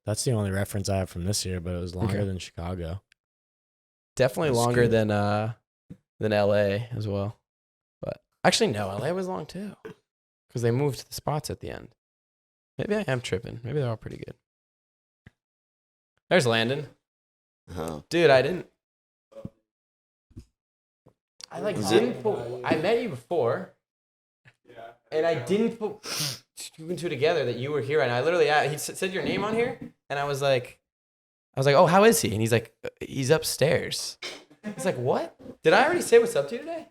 That's the only reference I have from this year, but it was longer Okay. than Chicago. Definitely That's longer good. than LA as well. But actually, no, LA was long too. Because they moved the spots at the end. Maybe I am tripping. Maybe they're all pretty good. There's Landon. Dude, I didn't. I like Is didn't put. I met you before. And I didn't put two and two together that you were here. And I literally, he said your name on here, and I was like, oh, how is he? And he's like, he's upstairs. He's like, what? Did I already say what's up to you today?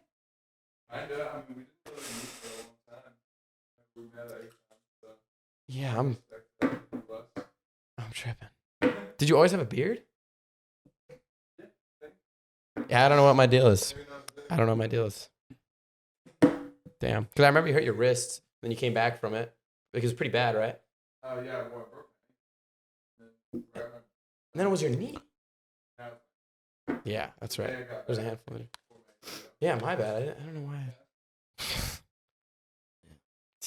Yeah, I'm tripping. Did you always have a beard? Yeah, I don't know what my deal is. Damn. Because I remember you hurt your wrist, then you came back from it. Like, it was pretty bad, right? Yeah, And then it was your knee. Yeah, that's right. There's a handful of it. Yeah, my bad. I don't know why.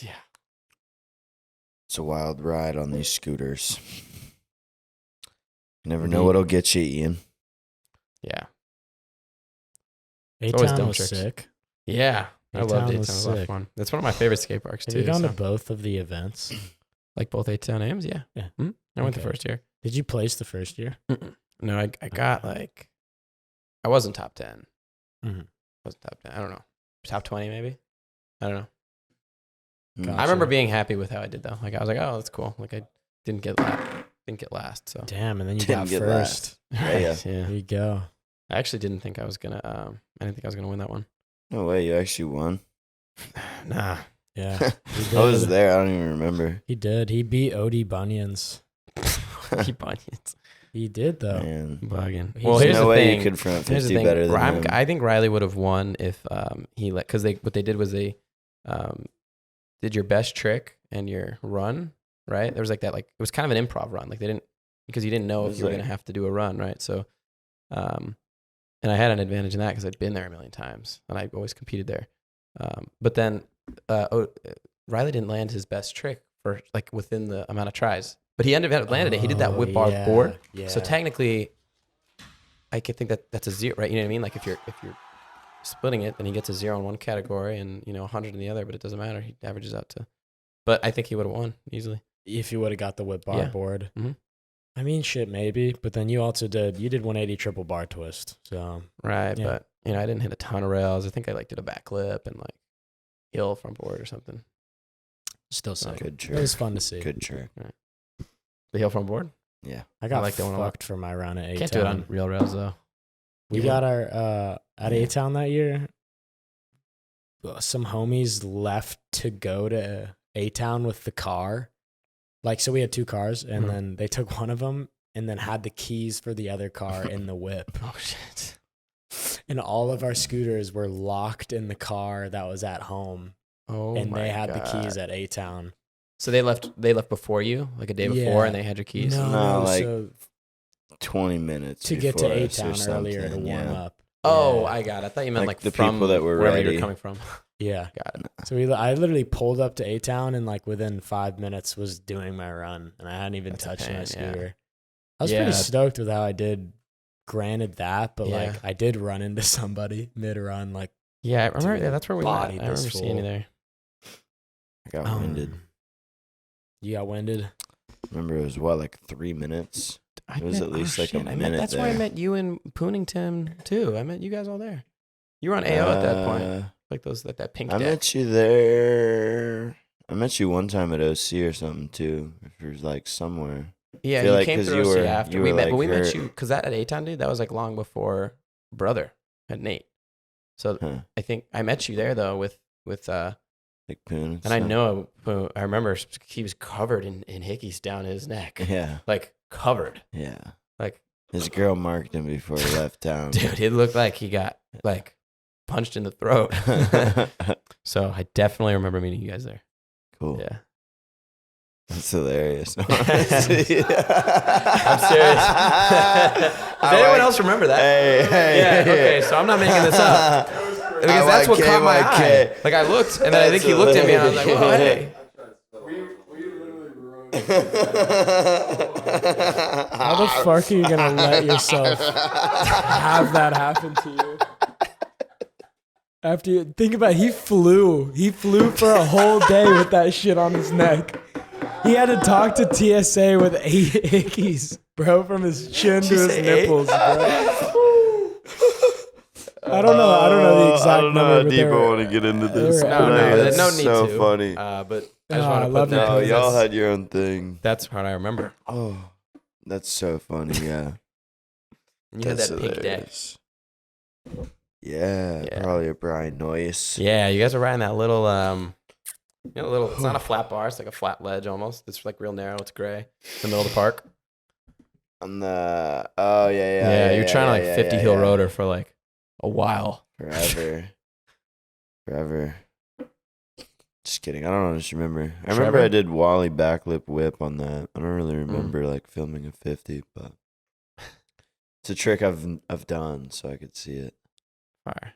Yeah. It's a wild ride on these scooters. You never know what'll get you, Ian. Yeah. A always Town dumb was tricks. sick. Yeah. I A-Town loved was A-Town. It was a lot of sick. fun. That's one of my favorite skate parks, Have too. you gone so- to both of the events? Like both A-Town Ams? Yeah. Yeah. I went the Okay. first year. Did you place the first year? No, I got like, I wasn't top 10. Mhm. Wasn't top 10. I don't know. Top 20 maybe? I don't know. Gotcha. I remember being happy with how I did though. Like I was like, oh, that's cool. Like I didn't get last. So Damn, and then you Didn't got get first. Yeah. yeah. There you go. I actually didn't think I was gonna. I didn't think I was gonna win that one. No way, you actually won. Nah. Yeah. He I was did. there. I don't even remember. He did. He beat Odie Bunions. Keep onions. He did though. Man. Bugging. He's- Well, There's here's no the way thing. you could front Here's the 50 thing. better than him. I think Riley would have won if he let, because what they did was they did your best trick and your run, right? There was like that, like it was kind of an improv run. Like they didn't, because you didn't know It if was you were like- gonna have to do a run, right? So, and I had an advantage in that because I'd been there a million times and I always competed there. But then Riley didn't land his best trick for like within the amount of tries, but he ended up landed it. He did that whip bar yeah, board. Yeah. So technically, I could think that that's a zero, right? You know what I mean? Like if you're splitting it, then he gets a 0 in one category and 100 in the other, but it doesn't matter. He averages out to. But I think he would have won easily. if you would have got the whip bar Yeah. board. Mhm. I mean, shit, maybe. But then you did 180 triple bar twist. So Right, Yeah. but I didn't hit a ton of rails. I think I like did a backflip and like hill front board or something. still sick. Good It trick. was fun to see. Good trick. The hill front board. Yeah. I got like that one a lot. fucked for my round at A-Town. Can't do it on real rails though. We You got our at Yeah. A-Town that year. Some homies left to go to A-Town with the car. Like, so we had two cars, and Mhm. then they took one of them and then had the keys for the other car in the whip. Oh shit. And all of our scooters were locked in the car that was at home. Oh And my they had God. the keys at A-Town. So they left before you, like a day before, Yeah. and they had your keys. No, like, so 20 minutes to get to before us or A-Town earlier to something, warm yeah. up. Oh, Yeah. I got it. I thought you meant Like like the from people that were wherever you ready. were coming from. Yeah. Got it. So I literally pulled up to A-Town and like within 5 minutes was doing my run, and I hadn't even That's a touched pain, my yeah. scooter. I was Yeah. pretty stoked with how I did. Granted that, but Yeah. like I did run into somebody mid-run. Like, Yeah, I remember. Dude, Yeah, that's where we met. I bodied remember this seeing you fool. there. I got winded. You got winded. Remember, it was like 3 minutes. It was at least like a I met, minute That's why I there. met you and Poonington too. I met you guys all there. You were on AO at that point, like that pink. I deck. met you there. I met you one time at OC or something too. If it was like somewhere. Yeah, feel you like came 'cause through you OC were- after you we were, met, like, but we met hurt. you because that at A-Town, dude, that was like long before Brother had Nate. So Huh. I think I met you there though with Like Poon. and I know I remember he was covered in hickeys down his neck, Yeah. like covered, Yeah. like His girl marked him before he left town. dude, it looked like he got like punched in the throat. So I definitely remember meeting you guys there. Cool. Yeah. That's hilarious. I'm serious. Does anyone else remember that? Hey, Yeah, okay, so I'm not making this up. Because that's what caught my eye. Like I looked, and then I think he looked at me, and I was like, "Whoa, hey!" How the fuck are you gonna let yourself have that happen to you? After you think about it, he flew for a whole day with that shit on his neck. He had to talk to TSA with 8 hickeys, bro, from his chin to his nipples, bro. I don't know the exact I don't know number, how but deep I they were- want to get into this. they were- No, but there's no it's need so to. funny. But I just Oh, want I to love put it. that. No, because y'all that's- had your own thing. That's what I remember. Oh, that's so funny. Yeah. And you had That's that pink deck. hilarious. Yeah, Yeah. probably a Brian Noyes. Yeah, you guys are riding that little, little. It's not a flat bar. It's like a flat ledge almost. It's like real narrow. It's gray. It's in the middle of the park. On the yeah. Yeah, you're trying to like 50 hill yeah. rotor for like a while. Forever. Just kidding. I don't just remember. I Trevor? remember I did Wally backflip whip on that. I don't really remember like filming a 50, but it's a trick I've done, so I could see it. Fire.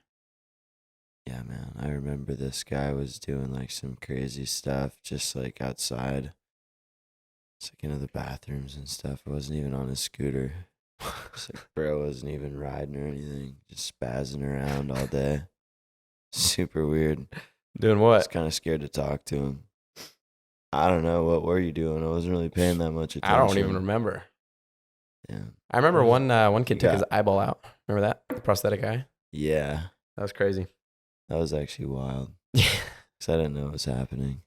Yeah, man. I remember this guy was doing like some crazy stuff just like outside. It's like into the bathrooms and stuff. It wasn't even on his scooter. It's like bro wasn't even riding or anything. Just spazzing around all day. Super weird. Doing I was what? kind of scared to talk to him. I don't know. What were you doing? I wasn't really paying that much attention. I don't even remember. Yeah. I remember one kid took Yeah. his eyeball out. Remember that? The prosthetic eye? Yeah. That was crazy. That was actually wild. Yeah. Because I didn't know what was happening.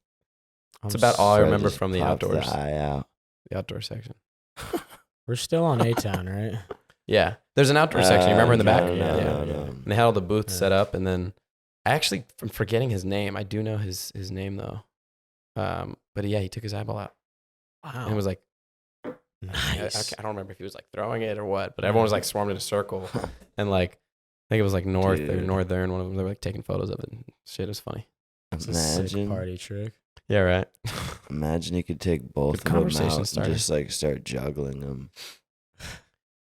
That's about all I So remember just from the popped outdoors. The eye out. The outdoor section. We're still on A-Town, right? Yeah. There's an outdoor section. You remember in the back? No, Yeah. no. And they had all the booths Yeah. set up, and then I actually am forgetting his name. I do know his name though. But yeah, he took his eyeball out Wow. and was like, Nice. I don't remember if he was like throwing it or what, but everyone was like swarmed in a circle, and like I think it was like North or Dude. Northern. One of them, they were like taking photos of it. And shit, it was funny. It's a sick Imagine. party trick. Yeah, right. Imagine you could take both Good of them conversation out and starter. just like start juggling them.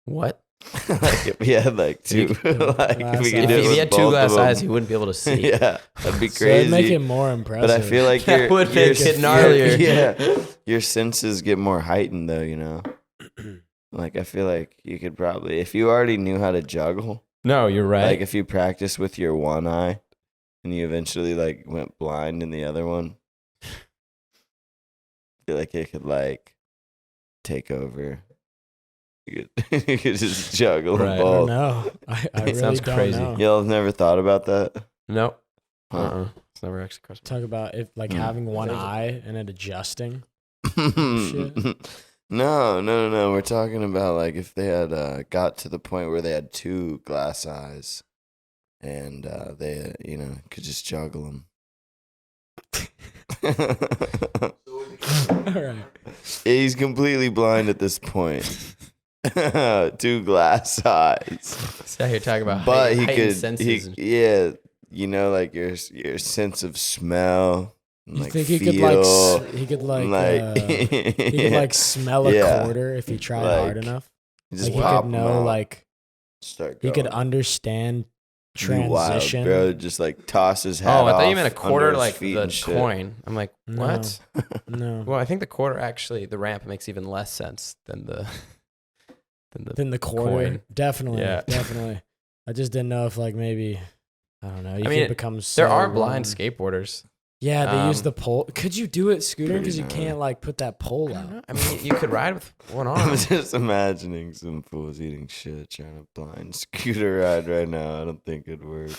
What? Like if we had like two, You like if we could If do it he with had two both glass of them. eyes, he wouldn't be able to see. Yeah, that'd be So it'd crazy. make it more impressive. But I feel like That your would make it gnarlier. Yeah, your senses get more heightened though. You know, like I feel like you could probably, if you already knew how to juggle, No, you're right. like if you practice with your one eye, and you eventually like went blind in the other one, I feel like it could like take over. You could just juggle Right. them I don't both. know. I really Sounds don't crazy. know. Y'all have never thought about that? Nope. Huh. It's never actually crossed my Talk about if like Mm. having one There's a- eye and it adjusting. No. We're talking about like if they had got to the point where they had two glass eyes, and they could just juggle them. All right. He's completely blind at this point. Two glass eyes, See how you're talking about but he heightened could. senses. Yeah, like your sense of smell. And, You like, think he feel, could like he could he could like smell a Yeah. quarter if he tried hard Like, enough. just Like he pop could 'em know out, like start he could going. understand You wild, transition. bro. Just like toss his hat Oh, I thought you off meant a under quarter, his like feet the and shit. coin. I'm like, No. what? No. Well, I think the quarter actually, the ramp makes even less sense than the Then the quarter. coin. Definitely. Yeah. Definitely. I just didn't know if like maybe I don't know. You mean, could become so There are blind wrong. skateboarders. Yeah, they use Um, the pole. Could you do it, Scooter? Pretty Because you gnarly. can't like put that pole I don't know. out. I mean, you could ride with one arm. I'm just imagining some fools eating shit trying to blind scooter ride right now. I don't think it'd work.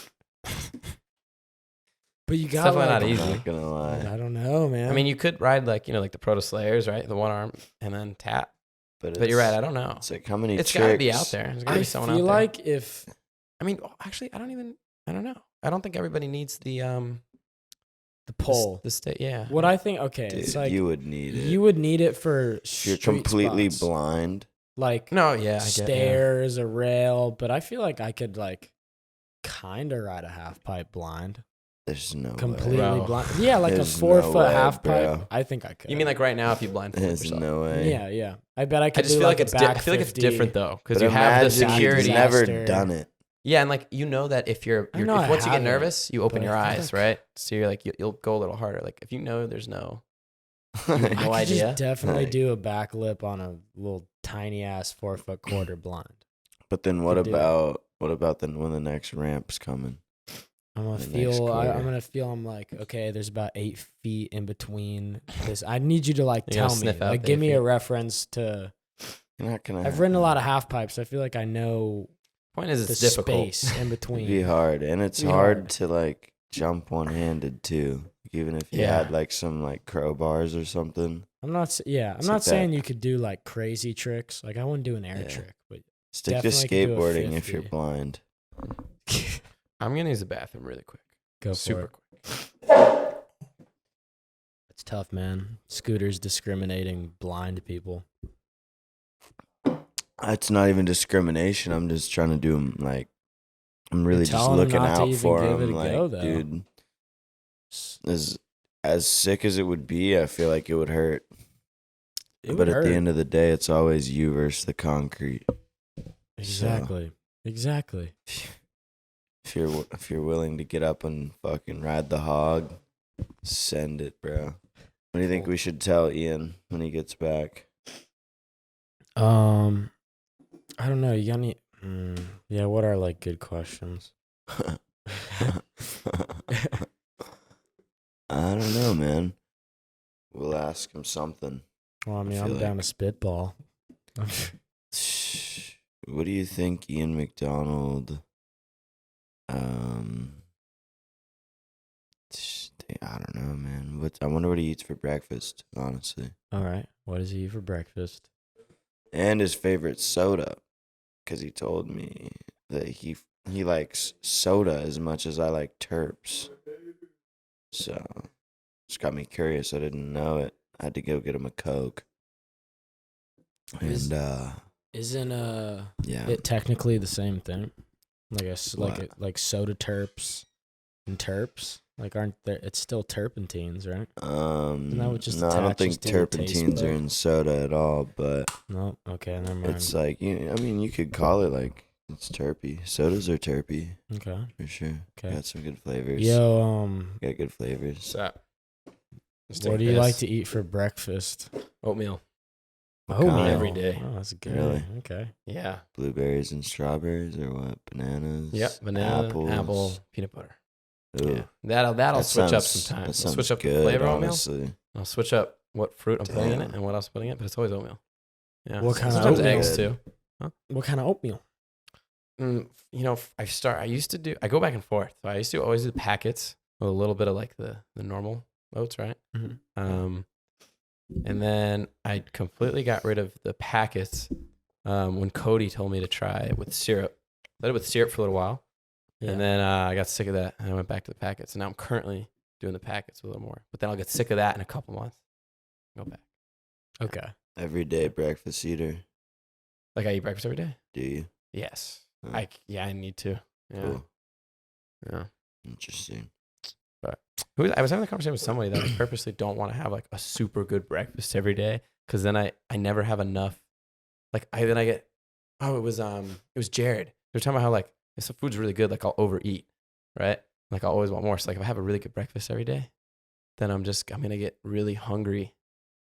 But you It's got definitely like, not I'm easy. not gonna lie. I don't know, man. I mean, you could ride like the Proto Slayers, right? The one arm and then tap. But you're right. I don't know. It's like how many It's tricks? got to be out there. There's got to I be someone feel out there. like if I mean, actually, I don't know. I don't think everybody needs the pole, The state, yeah. what I think, okay, Dude, it's like you would need it. you would need it for if you're street completely spots, blind. like No, yeah, I get, stairs, a rail. But I feel like I could like kind of ride a half pipe blind, There's no completely Bro. blind. Yeah, like There's a 4 no foot way, half bro. pipe. I think I could. You mean like right now if you blindfold way. There's yourself? no way. Yeah, yeah. I bet I I could just do feel like like a it's back I feel like it's 50. different though because But you have the imagine security. You've never Disaster. done it. Yeah, and like you know that if I know I once you get haven't, nervous, you open but your I feel eyes, like- right? So you're like you'll go a little harder. Like if you know there's no I no could idea. just definitely Like- do a backflip on a little tiny ass 4 foot quarter blind. But then what Could do it. about then when the next ramp's coming? I'm gonna The next feel. quarter. I'm gonna feel. I'm like, okay, there's about 8 feet in between this. I need you to like You gotta tell me, sniff out like, the give 8 me a feet. reference to. You're not gonna. I've ridden a lot of half pipes. I feel like I know Point is the it's difficult. space in It'd be between. hard, and it's Be hard hard. to like jump one handed too. Even if you Yeah. had like some like crowbars or something. I'm not. Yeah, I'm It's not like saying that. you could do like crazy tricks. Like I wouldn't do an air Yeah. trick, but Stick to Definitely could do a skateboarding if you're 50. blind. I'm gonna use the bathroom really quick. go for Super it. quick. It's tough, man. Scooters discriminating blind people. It's not even discrimination. I'm just trying to do them like. I'm really just telling 'em looking not to out even for give it them. a Like, go, though. dude, as sick as it would be, I feel like it would hurt. It But would at hurt. the end of the day, it's always you versus the concrete. Exactly. Exactly. If you're willing to get up and fucking ride the hog, send it, bro. What do you think we should tell Ian when he gets back? I don't know. You got any? Yeah. What are like good questions? I don't know, man. We'll ask him something. Well, I mean, feel I'm down to like- spitball. What do you think Ian McDonald? I don't know, man. I wonder what he eats for breakfast, honestly. All right. What does he eat for breakfast? And his favorite soda, because he told me that he likes soda as much as I like terps. So it's got me curious. I didn't know it. I had to go get him a Coke. Is- And Isn't yeah, it technically the same thing? What? Like soda terps and terps. Like aren't there? It's still terpentines, right? that what just no, I don't attaches think to the taste terpentines are bud? in soda at all. But No. Okay. Never mind. it's like you could call it like it's terpy. Sodas are terpy Okay. for sure. Okay. Got some good flavors. Yo. Got good flavors. So, What do you like to eat for breakfast? Oatmeal. What Oatmeal kind? Every day. Oh, that's good. Really? Okay. Yeah. Blueberries and strawberries or what? Bananas. Yep. Vanilla, apples. apple, peanut butter. Ooh, Yeah. That'll switch up that sometimes. I'll sounds switch up good, the flavor oatmeal. honestly. I'll switch up what fruit I'm putting in it Damn. and what else I'm putting in it, but it's always oatmeal. Yeah. What kind of Sometimes oatmeal? eggs too. What kind of oatmeal? I go back and forth. So I used to always do the packets with a little bit of like the normal oats, right? Mhm. And then I completely got rid of the packets when Cody told me to try it with syrup. Let it with syrup for a little while. Yeah. And then I got sick of that and I went back to the packets. And now I'm currently doing the packets a little more. But then I'll get sick of that in a couple months. Go back. Okay. Everyday breakfast eater. Like I eat breakfast every day? Do you? Yes. Oh, I need to. Yeah. Cool. Yeah. Interesting. I was having a conversation with somebody that I purposely don't want to have like a super good breakfast every day because then I never have enough. Like it was Jared. They were talking about how like if some food's really good, like I'll overeat, right? Like I'll always want more. So like if I have a really good breakfast every day, then I'm gonna get really hungry.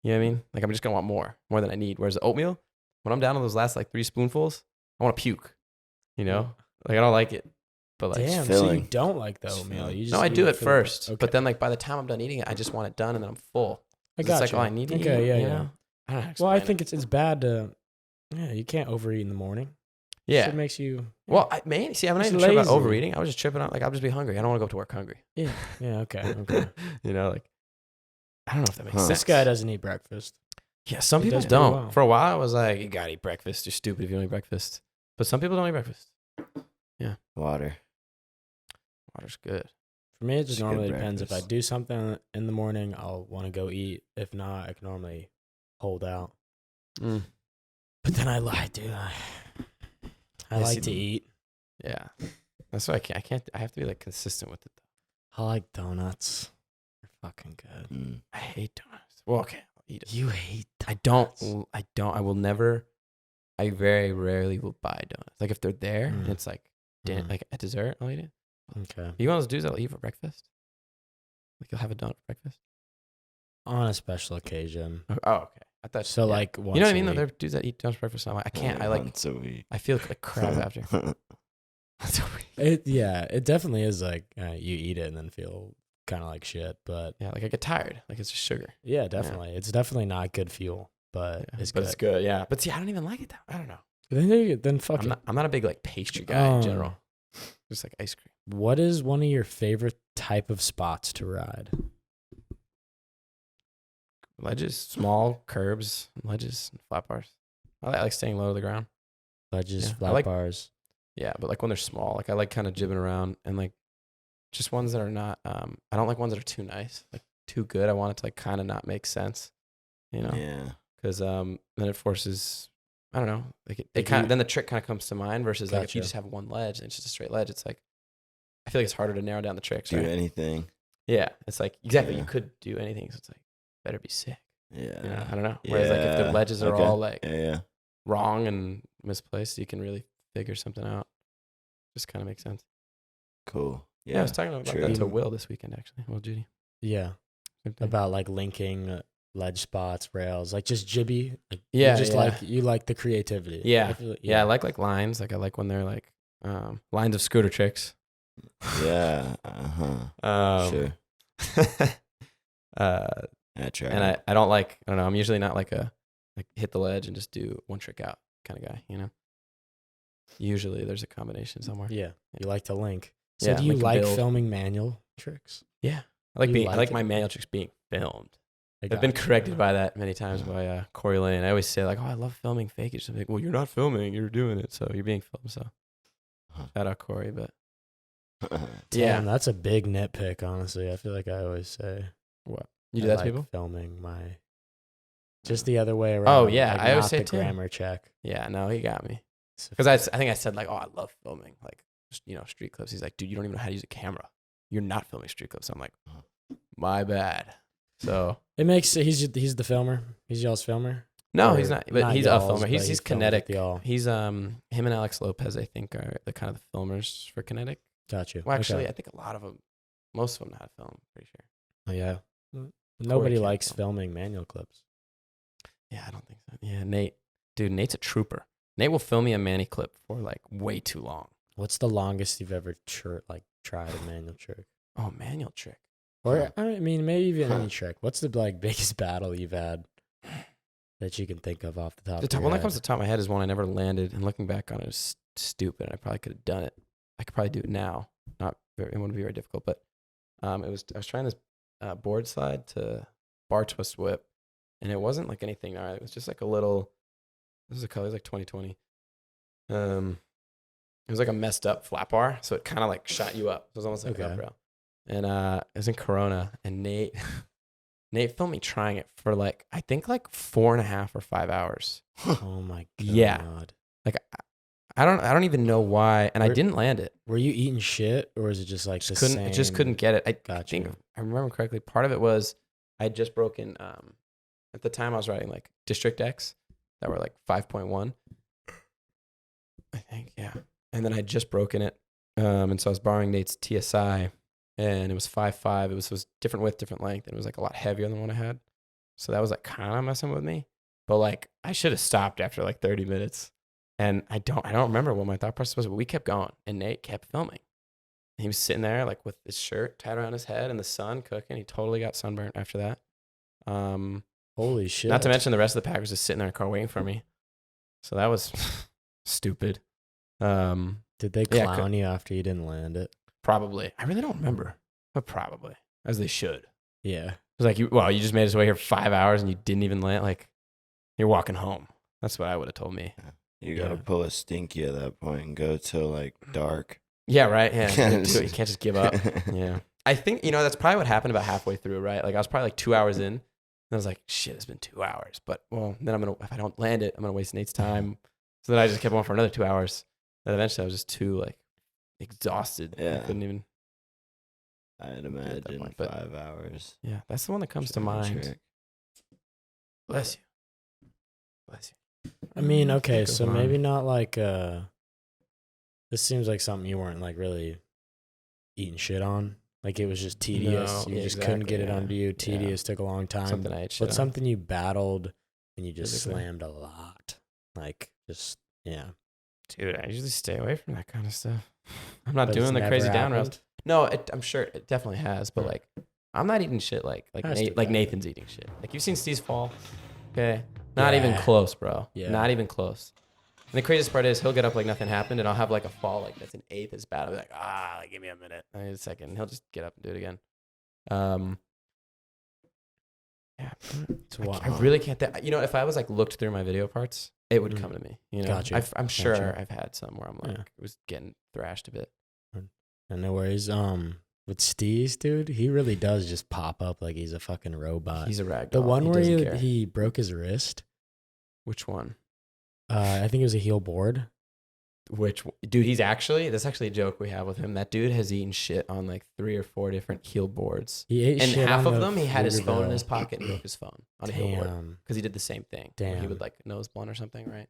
You know what I mean? Like I'm just gonna want more than I need. Whereas the oatmeal, when I'm down to those last like 3 spoonfuls, I want to puke. You know, like I don't like it. But like, Damn, so you filling. don't like the It's oatmeal. filling. You just no, I eat do it for the- first. Okay. But then like by the time I'm done eating it, I just want it done and then I'm full. I It's got like, you. oh, I need to Okay, eat. yeah, You yeah. know? I don't know how to Well, I explain think it. it's bad to. Yeah, you can't overeat in the morning. Yeah. It makes you. Well, I'm not It's even tripping about lazy. overeating. I was just tripping out. Like, I'll just be hungry. I don't want to go up to work hungry. Yeah. Okay. Okay. You know, like, I don't know if that makes Huh. sense. This guy doesn't eat breakfast. Yeah, some He people does pretty don't. well. For a while, I was like, you gotta eat breakfast. You're stupid if you don't eat breakfast. But some people don't eat breakfast. Water. Water's good. For me, it just It's a good normally depends. If I breakfast. do something in the morning, I'll want to go eat. If not, I can normally hold out. Mm. But then I lie, dude. I Yeah, like see, to eat. Yeah. That's why I can't. I have to be like consistent with it. I like donuts. They're fucking good. Mm. I hate donuts. Well, okay, I'll eat it. You hate I donuts. don't. I will never. I very rarely will buy donuts. Like if they're there and Mm. it's like Mm. like a dessert, I'll eat it. Okay. You one of those dudes that'll eat for breakfast? Like you'll have a donut for breakfast? On a special occasion. Oh, okay. I thought So yeah. like once You know what I a mean? Though week. there are dudes that eat donuts for breakfast. And I'm like, I can't. I like. Once a week. I feel like crap after. That's It definitely is like you eat it and then feel kind of like shit. But yeah, like I get tired. Like it's just sugar. yeah, definitely. It's definitely not good fuel, but Yeah, it's but good. it's good. Yeah. But see, I don't even like it. I don't know. Then fuck it. I'm not a big like pastry guy in Oh. general. Just like ice cream. What is one of your favorite type of spots to ride? Ledges, small curbs, ledges, and flat bars. I like staying low to the ground. Ledges, Yeah, I flat like- bars. Yeah, but like when they're small, like I like kind of jibbing around and like just ones that are not. I don't like ones that are too nice, like too good. I want it to like kind of not make sense, you know, Yeah. because then it forces. I don't know, like it Did kind you- of then the trick kind of comes to mind versus like if you Gotcha. just have one ledge and it's just a straight ledge, it's like I feel like it's harder to narrow down the tricks. Do Right? anything. Yeah, it's like exactly Yeah. you could do anything, so it's like better be sick. Yeah. You know, I don't know. Whereas like if the Yeah, ledges are okay. all like Yeah. wrong and misplaced, you can really figure something out. Just kind of makes sense. Cool. Yeah, I was talking about true. that to Will this weekend actually. Will Judy. Yeah. Same thing. About like linking ledge spots, rails, like just jibby. Like, Yeah, you just yeah. you like the creativity. Yeah. I feel Yeah, I like lines. Like I like when they're like lines of scooter tricks. Yeah. Sure. I try. And I don't like, I don't know, I'm usually not like a like hit the ledge and just do one trick out kind of guy, you know? Usually there's a combination somewhere. Yeah. You like to link. So Yeah, do you link and like build. filming manual tricks? Yeah. I like You being I like like it? my manual tricks being filmed. I I've been got you. corrected by that many times by Corey Lane. I always say like, "Oh, I love filming fakage." I'm like, "Well, you're not filming, you're doing it, so you're being filmed." So, shout out Corey, but Damn, that's a big nitpick, honestly. I feel like I always say what you do I that like to people? filming my just the other way around. Oh, yeah, like, I always not say the too. grammar check. Yeah, no, he got me So because I think I said like, "Oh, I love filming like street clips." He's like, "Dude, you don't even know how to use a camera. You're not filming street clips." I'm like, "My bad." So it makes he's the filmer. He's y'all's filmer. no, Or he's not. But not he's a y'all's, filmer. but He's he films with kinetic. y'all. He's him and Alex Lopez, I think, are the kind of the filmers for kinetic. Got you. Well, actually, Okay. I think a lot of them, most of them know how to film. I'm pretty sure. Oh, yeah. Nobody can't likes film. filming manual clips. Yeah, I don't think so. Yeah, Nate. Dude, Nate's a trooper. Nate will film me a Manny clip for like way too long. What's the longest you've ever tried a manual trick? Oh, manual trick. Or I mean, maybe even any trick. What's the biggest battle you've had that you can think of off the top? The of top your one that head? comes to the top of my head is one I never landed, and looking back on it is stupid. I probably could have done it. I could probably do it now. It wouldn't be very difficult, but I was trying this board slide to bar twist whip, and it wasn't like anything. All right, it was just like a little. This is a color. It was like 2020. It was like a messed up flat bar, so it kind of like shot you up. So it was almost like an Okay. up rail. And it was in Corona, and Nate filmed me trying it for like I think like 4.5 or 5 hours. Oh my god. Yeah. Like I don't even know why, and I Were- didn't land it. Were you eating shit, or is it just like the same? I just couldn't get it. I Got think you. if I remember correctly, part of it was I had just broken. At the time, I was riding like District X that were like 5.1. I think, yeah. and then I just broken it. And so I was borrowing Nate's TSI, and it was 5.5. It was different width, different length, and it was like a lot heavier than what I had. So that was like kind of messing with me. But like I should have stopped after like 30 minutes. And I don't remember what my thought process was, but we kept going, and Nate kept filming. He was sitting there like with his shirt tied around his head in the sun cooking. He totally got sunburnt after that. Holy shit. Not to mention the rest of the pack was just sitting there in a car waiting for me. So that was stupid. Did they clown you after you didn't land it? Probably. I really don't remember, but probably, as they should. Yeah. It was like, you just made us wait here for 5 hours and you didn't even land. Like, you're walking home. That's what I would have told me. You got to pull a stinky at that point and go till like dark. Yeah, right. Yeah. You can't just give up. Yeah. I think, that's probably what happened about halfway through, right? Like I was probably like 2 hours in and I was like, shit, it's been 2 hours. But then if I don't land it, I'm going to waste Nate's time. So then I just kept on for another 2 hours. Then eventually I was just too like exhausted. Yeah. I couldn't even. I'd imagine point, but 5 hours. Yeah. That's the one that comes to mind. Trick. Bless you. Bless you. I mean, okay, Think of so one. maybe not like this seems like something you weren't like really eating shit on. Like it was just tedious. No, you yeah, just couldn't get it exactly, under you. Tedious, took a long time. Something I ate shit But on. something you battled and you just Physically. slammed a lot. Like just Dude, I usually stay away from that kind of stuff. I'm not But doing it's the never crazy down rails. happened? No, I'm sure it definitely has, but Hmm. like, I'm not eating shit like Has to Nate, like be. Nathan's eating shit. Like you've seen Steeze fall, okay? Not even Yeah. close, bro. Yeah. Not even close. And the craziest part is he'll get up like nothing happened, and I'll have like a fall like that's an eighth as bad. I'll be like, like, give me a minute, I need a second. He'll just get up and do it again. Yeah, It's wild. I really can't. If I was like looked through my video parts, it would Mm. come to me. Gotcha. I'm sure Gotcha. I've had some where I'm like, Yeah. it was getting thrashed a bit. And no worries. With Steeze, dude, he really does just pop up like he's a fucking robot. He's a rag The doll. one He where doesn't care. he broke his wrist. Which one? I think it was a heel board. Dude, that's actually a joke we have with him. That dude has eaten shit on like 3 or 4 different heel boards. He ate And shit half on of the them, he had his phone in his Pflugerville. pocket and broke his phone on a heel board. Damn. Because he did the same thing. Where he Damn. would like nose blunt or something, right?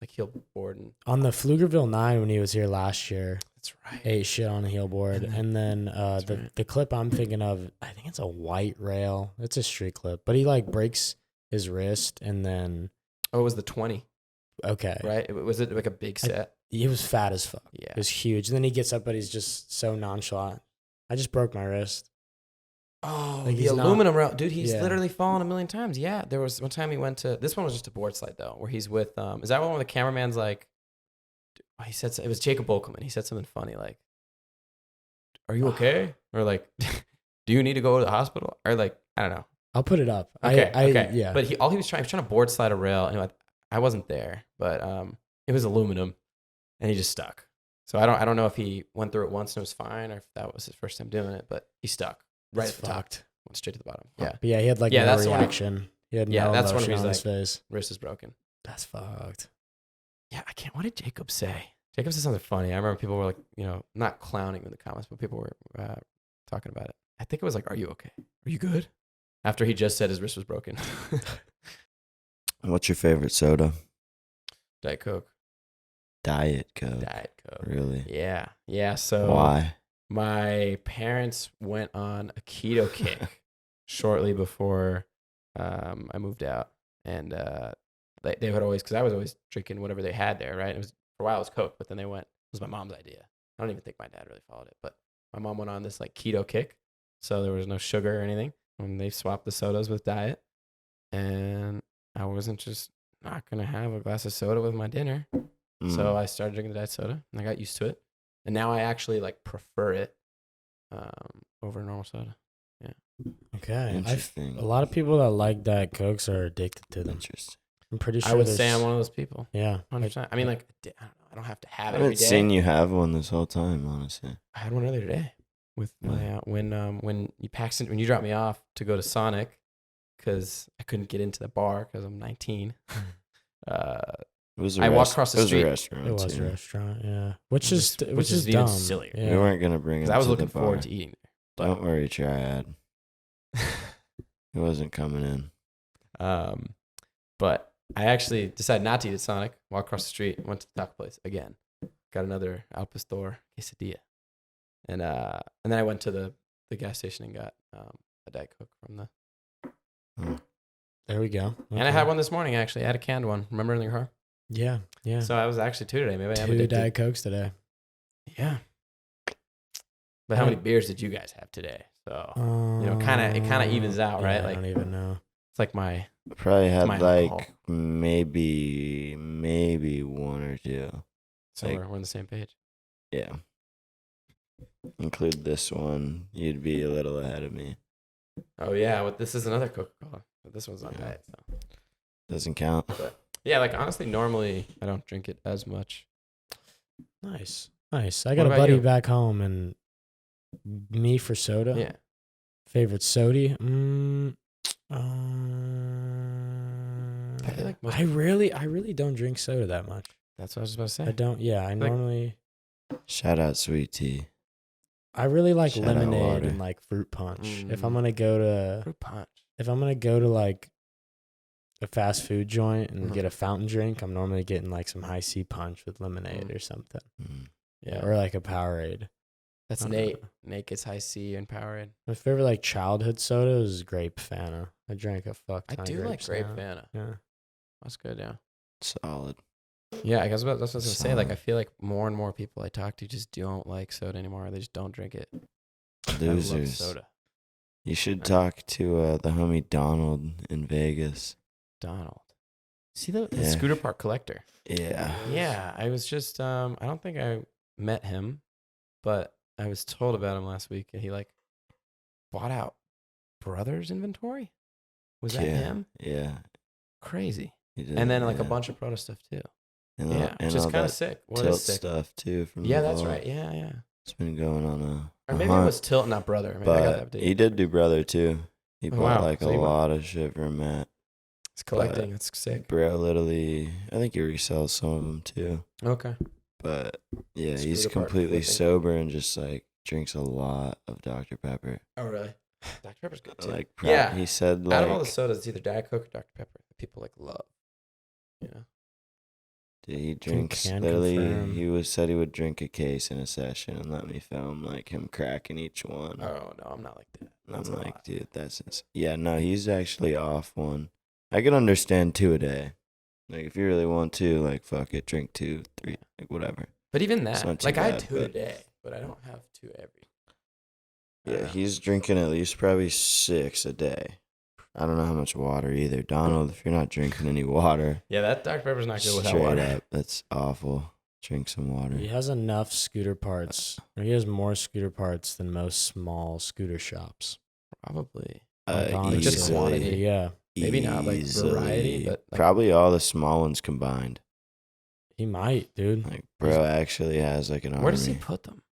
Like heel board. And On the Pflugerville 9 when he was here last year, that's right. ate shit on a heel board. And then That's the right. the clip I'm thinking of, I think it's a white rail. It's a street clip. But he like breaks his wrist and then, Oh, it was the 20, okay. right? Was it like a big set? He was fat as fuck. Yeah. It was huge. And then he gets up, but he's just so nonchalant. I just broke my wrist. Oh, Like, the he's not- aluminum rail. Dude, he's Yeah. literally fallen a million times. Yeah. There was one time he went to, this one was just a board slide though, where he's with, is that one where the cameraman's like, he said, it was Jacob Bolkelman. He said something funny like, are you okay? Or like, do you need to go to the hospital? Or like, I don't know. I'll put it up. Okay. I yeah. But he was trying to board slide a rail. And I wasn't there, but it was aluminum and he just stuck. So I don't know if he went through it once and it was fine or if that was his first time doing it, but he stuck right It's at the top. fucked. Went straight to the bottom. Yeah. But yeah, he had like Yeah, no that's the one- reaction. He had Yeah, no that's one of emotion his, on his like- face. Wrist is broken. That's fucked. Yeah, I can't. What did Jacob say? Jacob said something funny. I remember people were like, not clowning in the comments, but people were talking about it. I think it was like, "Are you okay? Are you good?" After he just said his wrist was broken. What's your favorite soda? Diet Coke. Diet Coke. Diet Coke. Really? Yeah, yeah. So Why? my parents went on a keto kick shortly before I moved out, and they would always, because I was always drinking whatever they had there, right? It was for a while it was Coke, but then they went. It was my mom's idea. I don't even think my dad really followed it, but my mom went on this like keto kick, so there was no sugar or anything, and they swapped the sodas with diet, and I wasn't just not gonna have a glass of soda with my dinner. So I started drinking the diet soda, and I got used to it, and now I actually like prefer it over normal soda. Okay. Interesting. A lot of people that like Diet Cokes are addicted to them. Interesting. I'm pretty sure I would there's- say I'm one of those people. Yeah. 100%. I mean, like, I don't know. I don't have to I have it every haven't day. seen you have one this whole time, honestly. I had one earlier today with my when you dropped me off to go to Sonic because I couldn't get into the bar because I'm 19. It was I walked across the it was street. a restaurant. It was too. a restaurant, yeah. Which is which is even dumb. sillier. Yeah. We weren't gonna bring it. Because I was to looking the bar. forward to eating there. Don't worry, Triad. He wasn't coming in. But I actually decided not to eat at Sonic. Walked across the street, went to the taco place again got another Al Pastor quesadilla, and then I went to the gas station and got a Diet Coke from the. There we go. And I had one this morning actually. I had a canned one. Remember in your car? Yeah. So I was actually 2 today. Maybe I have 2 addicted. Diet Cokes today. Yeah. But how many beers did you guys have today? So it kind of evens out, right? I Like don't even know. it's like my. Probably had my like alcohol. maybe 1 or 2. So Like- we're on the same page. Yeah. Include this one, you'd be a little ahead of me. Oh yeah, well, this is another Coca-Cola, but this one's on Yeah. diet. So. Doesn't count. Yeah, like honestly, normally I don't drink it as much. Nice. I got What a about buddy you? back home, and me for soda. Yeah. Favorite sody? I feel like most- I really don't drink soda that much. That's what I was about to say. I don't. Yeah, I normally. Shout out Sweet Tea. I really like Shout out lemonade water. and like fruit punch. If Mm. I'm gonna go to Fruit punch. like a fast food joint and Mhm. get a fountain drink, I'm normally getting like some high C punch with lemonade or something, Mm. Yeah, or like a Powerade. that's I don't Nate. know. Nate gets high C and Powerade. My favorite like childhood soda was grape Fanta. I drank a fuck I ton do of like grape Fanta. Yeah. That's good. Yeah. Solid. Yeah, I guess that's what I was gonna say. Like, I Solid. feel like more and more people I talk to just don't like soda anymore. They just don't drink it. I love Losers. soda. You should Right. talk to the homie Donald in Vegas. Donald. See the Yeah. scooter park collector. Yeah. Yeah, I was just I don't think I met him, but I was told about him last week, and he like bought out Brothers inventory. Was that Yeah. him? Yeah. Crazy. He did, And then like a yeah. bunch of proto stuff too. And Yeah, and which is all kind of that sick. What tilt is sick? stuff too from Yeah, the that's vault. right. Yeah. It's been going on a Or maybe it hunt, was Tilt, not Brother. Maybe I got that but updated. he did do brother too. He Oh, bought wow. like So a he bought- lot of shit from Matt. It's collecting. That's sick. Bro, literally, I think he resells some of them too. Okay. But yeah, he's Scooter park completely flipping. sober and just like drinks a lot of Dr. Pepper. Oh really? Dr Pepper's good too. Like, Yeah. he said Out of all the like, sodas, it's either Diet Coke or Dr Pepper that people like love. You know. dude, he drinks can literally. confirm. He said he would drink a case in a session and let me film like him cracking each one. Oh no, I'm not like that. And That's I'm a like, lot. dude, yeah, no, he's actually off one. I can understand 2 a day. Like, if you really want to, like, fuck it, drink 2, 3, like, whatever. But even It's that, not too like I had bad, 2 a but- day, but I don't have 2 every. Yeah, he's drinking at least probably 6 a day. I don't know how much water either. Donald, if you're not drinking any water, Yeah, that Dr Pepper's not good without straight water. up, that's awful. Drink some water. He has enough scooter parts, or he has more scooter parts than most small scooter shops. Probably. Like, just Easily. quantity. Yeah, Maybe not, like, variety, Easily. but, like- probably all the small ones combined. he might, dude. Like, bro actually has like an army. Where does he put them?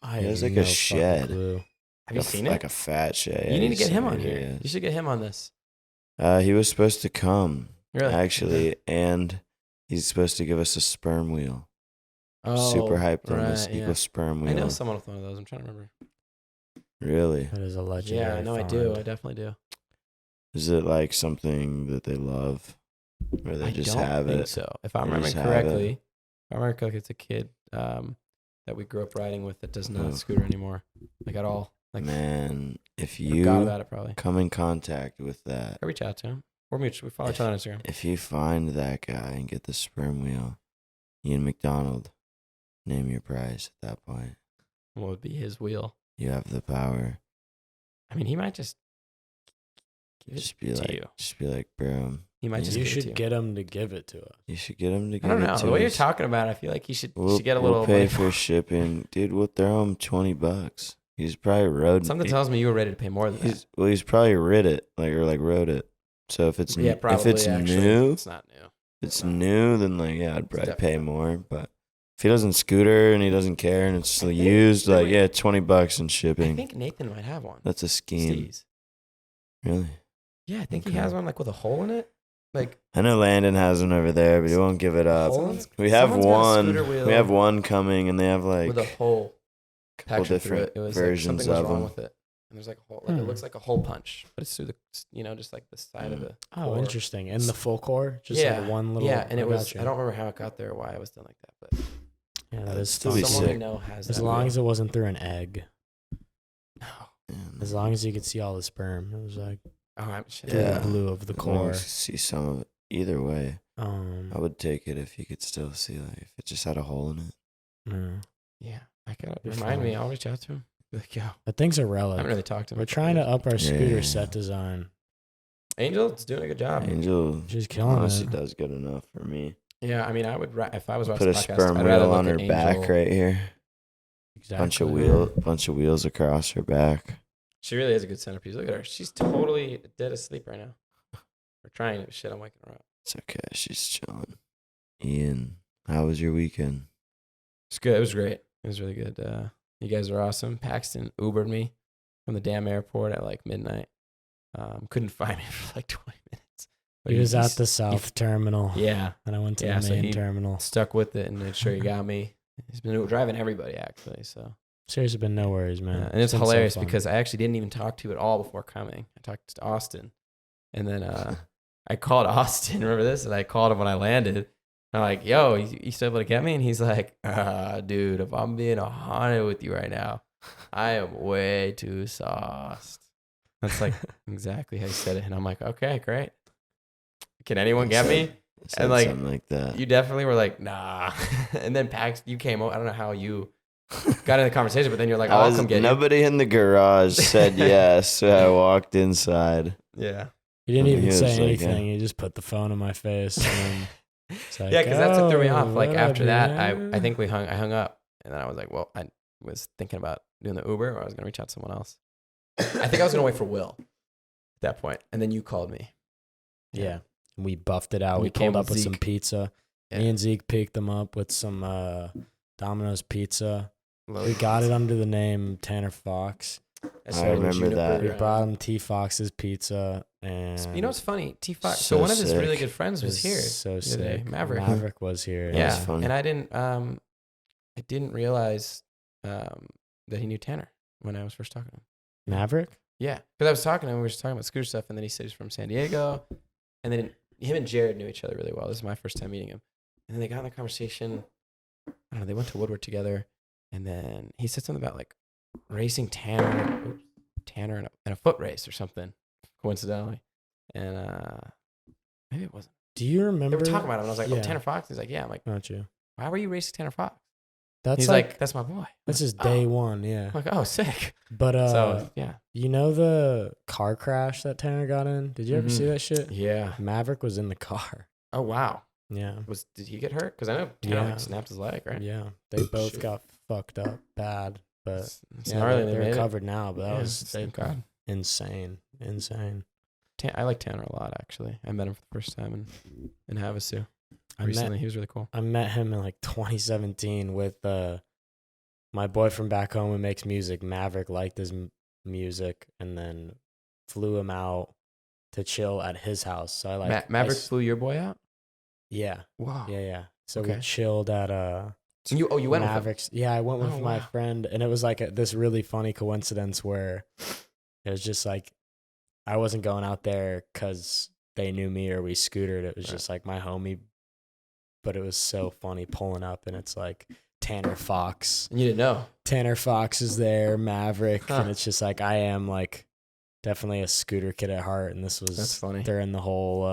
I He has have like a no fucking shed. clue. Have you seen like it? a fat shed. You need to get him on somewhere here. he You should get him on this. is. He was supposed to come. Really? Actually, and he's supposed to give us a sperm wheel. Oh, Super hyped on this right, yeah. equal sperm wheel. I know someone with one of those. I'm trying to remember. Really? That is a legendary. Yeah, I know I find. do. I definitely do. Is it like something that they love, or they I just don't have think it? so. If I'm They remembering just have it. correctly, if I remember correctly, it's a kid that we grew up riding with that does not Oh. scooter anymore, like at all. Like, Man, if forgot you about it probably. come in contact with that, I reach out to him. We're mutual. We follow each other on Instagram. if you find that guy and get the sperm wheel, you and McDonald name your prize at that point. What would be his wheel? You have the power. I mean, he might just give Just it be to like, you. bro. He might just You give it to should you. get him to give it to us. You should get him to I give don't it know. to The way you're us. talking about it, I feel like you should get a We'll little pay money for shipping, dude. We'll throw him $20. He's probably rode. Something tells me you were ready to pay more than that. He's probably rid it, like rode it. So if it's Yeah, probably. if it's actually. new, It's not new. it's new, then like yeah, I'd probably definitely pay more. But if he doesn't scooter and he doesn't care and it's used, like yeah, $20 in I shipping. think Nathan might have one. That's a scheme. Steeze. Really? Yeah, I think he Okay. has one like with a hole in it. Like I know Landon has one over there, but he won't give it up. Someone's- We have someone's got a one. scooter wheel We have one coming, and they have like with a hole couple packed through different it. It was versions like something was of wrong them. with it. And there's like a hole. Like it looks like a hole punch, but it's through the just like the side of the. Oh, core. interesting. And the full core, just yeah, like one little. yeah, and it was. gotcha. I don't remember how it got there or why it was done like that, but Yeah, that That'd is still fun. be Someone we sick. know has As that. long as it wasn't through an egg. No. As long as you could see all the sperm. It was like Oh, I'm shit. through Yeah. the blue of the As long core. as you see some of it. Either way, I Um, would take it if you could still see, like, if it just had a hole in it. mm. Yeah. I gotta You're remind me. fine. I'll reach out to him. Be like, yo, But things are I haven't relic. really talked to him. We're in a couple trying to years. up our scooter Yeah. set design. Angel's doing a good job. Angel She's killing honestly it. does good enough for me. Yeah, I mean, I would if I was Put watching a the podcast, sperm I'd rather wheel look on her at Angel. back right here. Exactly. Bunch of wheels across her back. She really is a good centerpiece. Look at her. She's totally dead asleep right now. We're trying to shit. I'm waking her up. It's okay. She's chilling. Ian, how was your weekend? It's good. It was great. It was really good. You guys are awesome. Paxton Ubered me from the damn airport at like midnight. Couldn't find me for like 20 minutes. But He was at he's- the south terminal. Yeah. And I went to Yeah, the so main he- terminal. Stuck with it and made sure he got me. He's been driving everybody actually. So Seriously, been no worries, man. and it's been so hilarious fun. because I actually didn't even talk to you at all before coming. I talked to Austin, and then I called Austin. Remember this? And I called him when I landed. I'm like, "Yo, you still able to get me?" And he's like, "Dude, if I'm being honest with you right now, I am way too sauced." That's like exactly how he said it, and I'm like, "Okay, great. Can anyone get me?" Said like, something like that. You definitely were like, "Nah." And then Pax, you came over. I don't know how you got in the conversation, but then you're like, "I'll come get you." Nobody in the garage said yes. So I walked inside. Yeah. He didn't He even was say like, anything. He just put the phone in my face. And then it's like, Yeah, because that's what threw me "Oh, off. Like what after up, that, man?" I think I hung up, and then I was like, well, I was thinking about doing the Uber, or I was gonna reach out to someone else. I think I was gonna wait for Will at that point, and then you called me. Yeah. We buffed it out. We We came pulled up with with some Zeke. pizza. Yeah. Me and Zeke picked them up with some Domino's pizza. Loaded We got it pizza. under the name Tanner Fox. said it was remember that. We Juniper, brought him T Fox's pizza, and You know what's funny? T5. So So one of his really sick. good friends was here. So the other day. sick. Maverick. Maverick was here. Yeah. Yeah, That's funny. and I didn't realize that he knew Tanner when I was first talking to him. Maverick. Yeah, because I was talking to him, we were just talking about scooter stuff, and then he said he's from San Diego, and then him and Jared knew each other really well. This is my first time meeting him, and then they got in the conversation. I don't know. They went to Woodward together, and then he said something about like racing Tanner in a foot race or something, coincidentally, and maybe it wasn't. Do you They remember? were talking about him, and I was like, "Oh, Yeah. Tanner Fox." He's like, "Yeah." I'm like, Don't you? "Why were you racing Tanner Fox?" That's He's like, "That's my boy." that's just Oh. day one. Yeah. I'm like, "Oh, sick." But So yeah, you know the car crash that Tanner got in? Did you ever see that shit? yeah. Maverick was in the car. Oh wow. Yeah. Did he get hurt? Because I know Tanner Yeah. like, snapped his leg, right? Yeah. They both Shoot. got fucked up bad, but It's yeah, gnarly. they're They made it. recovered now. But that Yeah, was thank God. insane. I like Tanner a lot, actually. I met him for the first time in Havasu I recently. met He was really cool. I met him in like 2017 with my boyfriend back home who makes music. Maverick liked his music and then flew him out to chill at his house. So I like Maverick flew your boy out? Yeah, Wow. yeah. So Okay. we chilled at You went with him? Mavericks. Yeah, I went with Oh, my wow. friend, and it was like this really funny coincidence where it was just like I wasn't going out there because they knew me or we scootered. It was Right. just like my homie, but it was so funny pulling up, and it's like Tanner Fox. And you didn't know? Tanner Fox is there, Maverick, Huh. and it's just like I am like definitely a scooter kid at heart, and this was That's funny. during the whole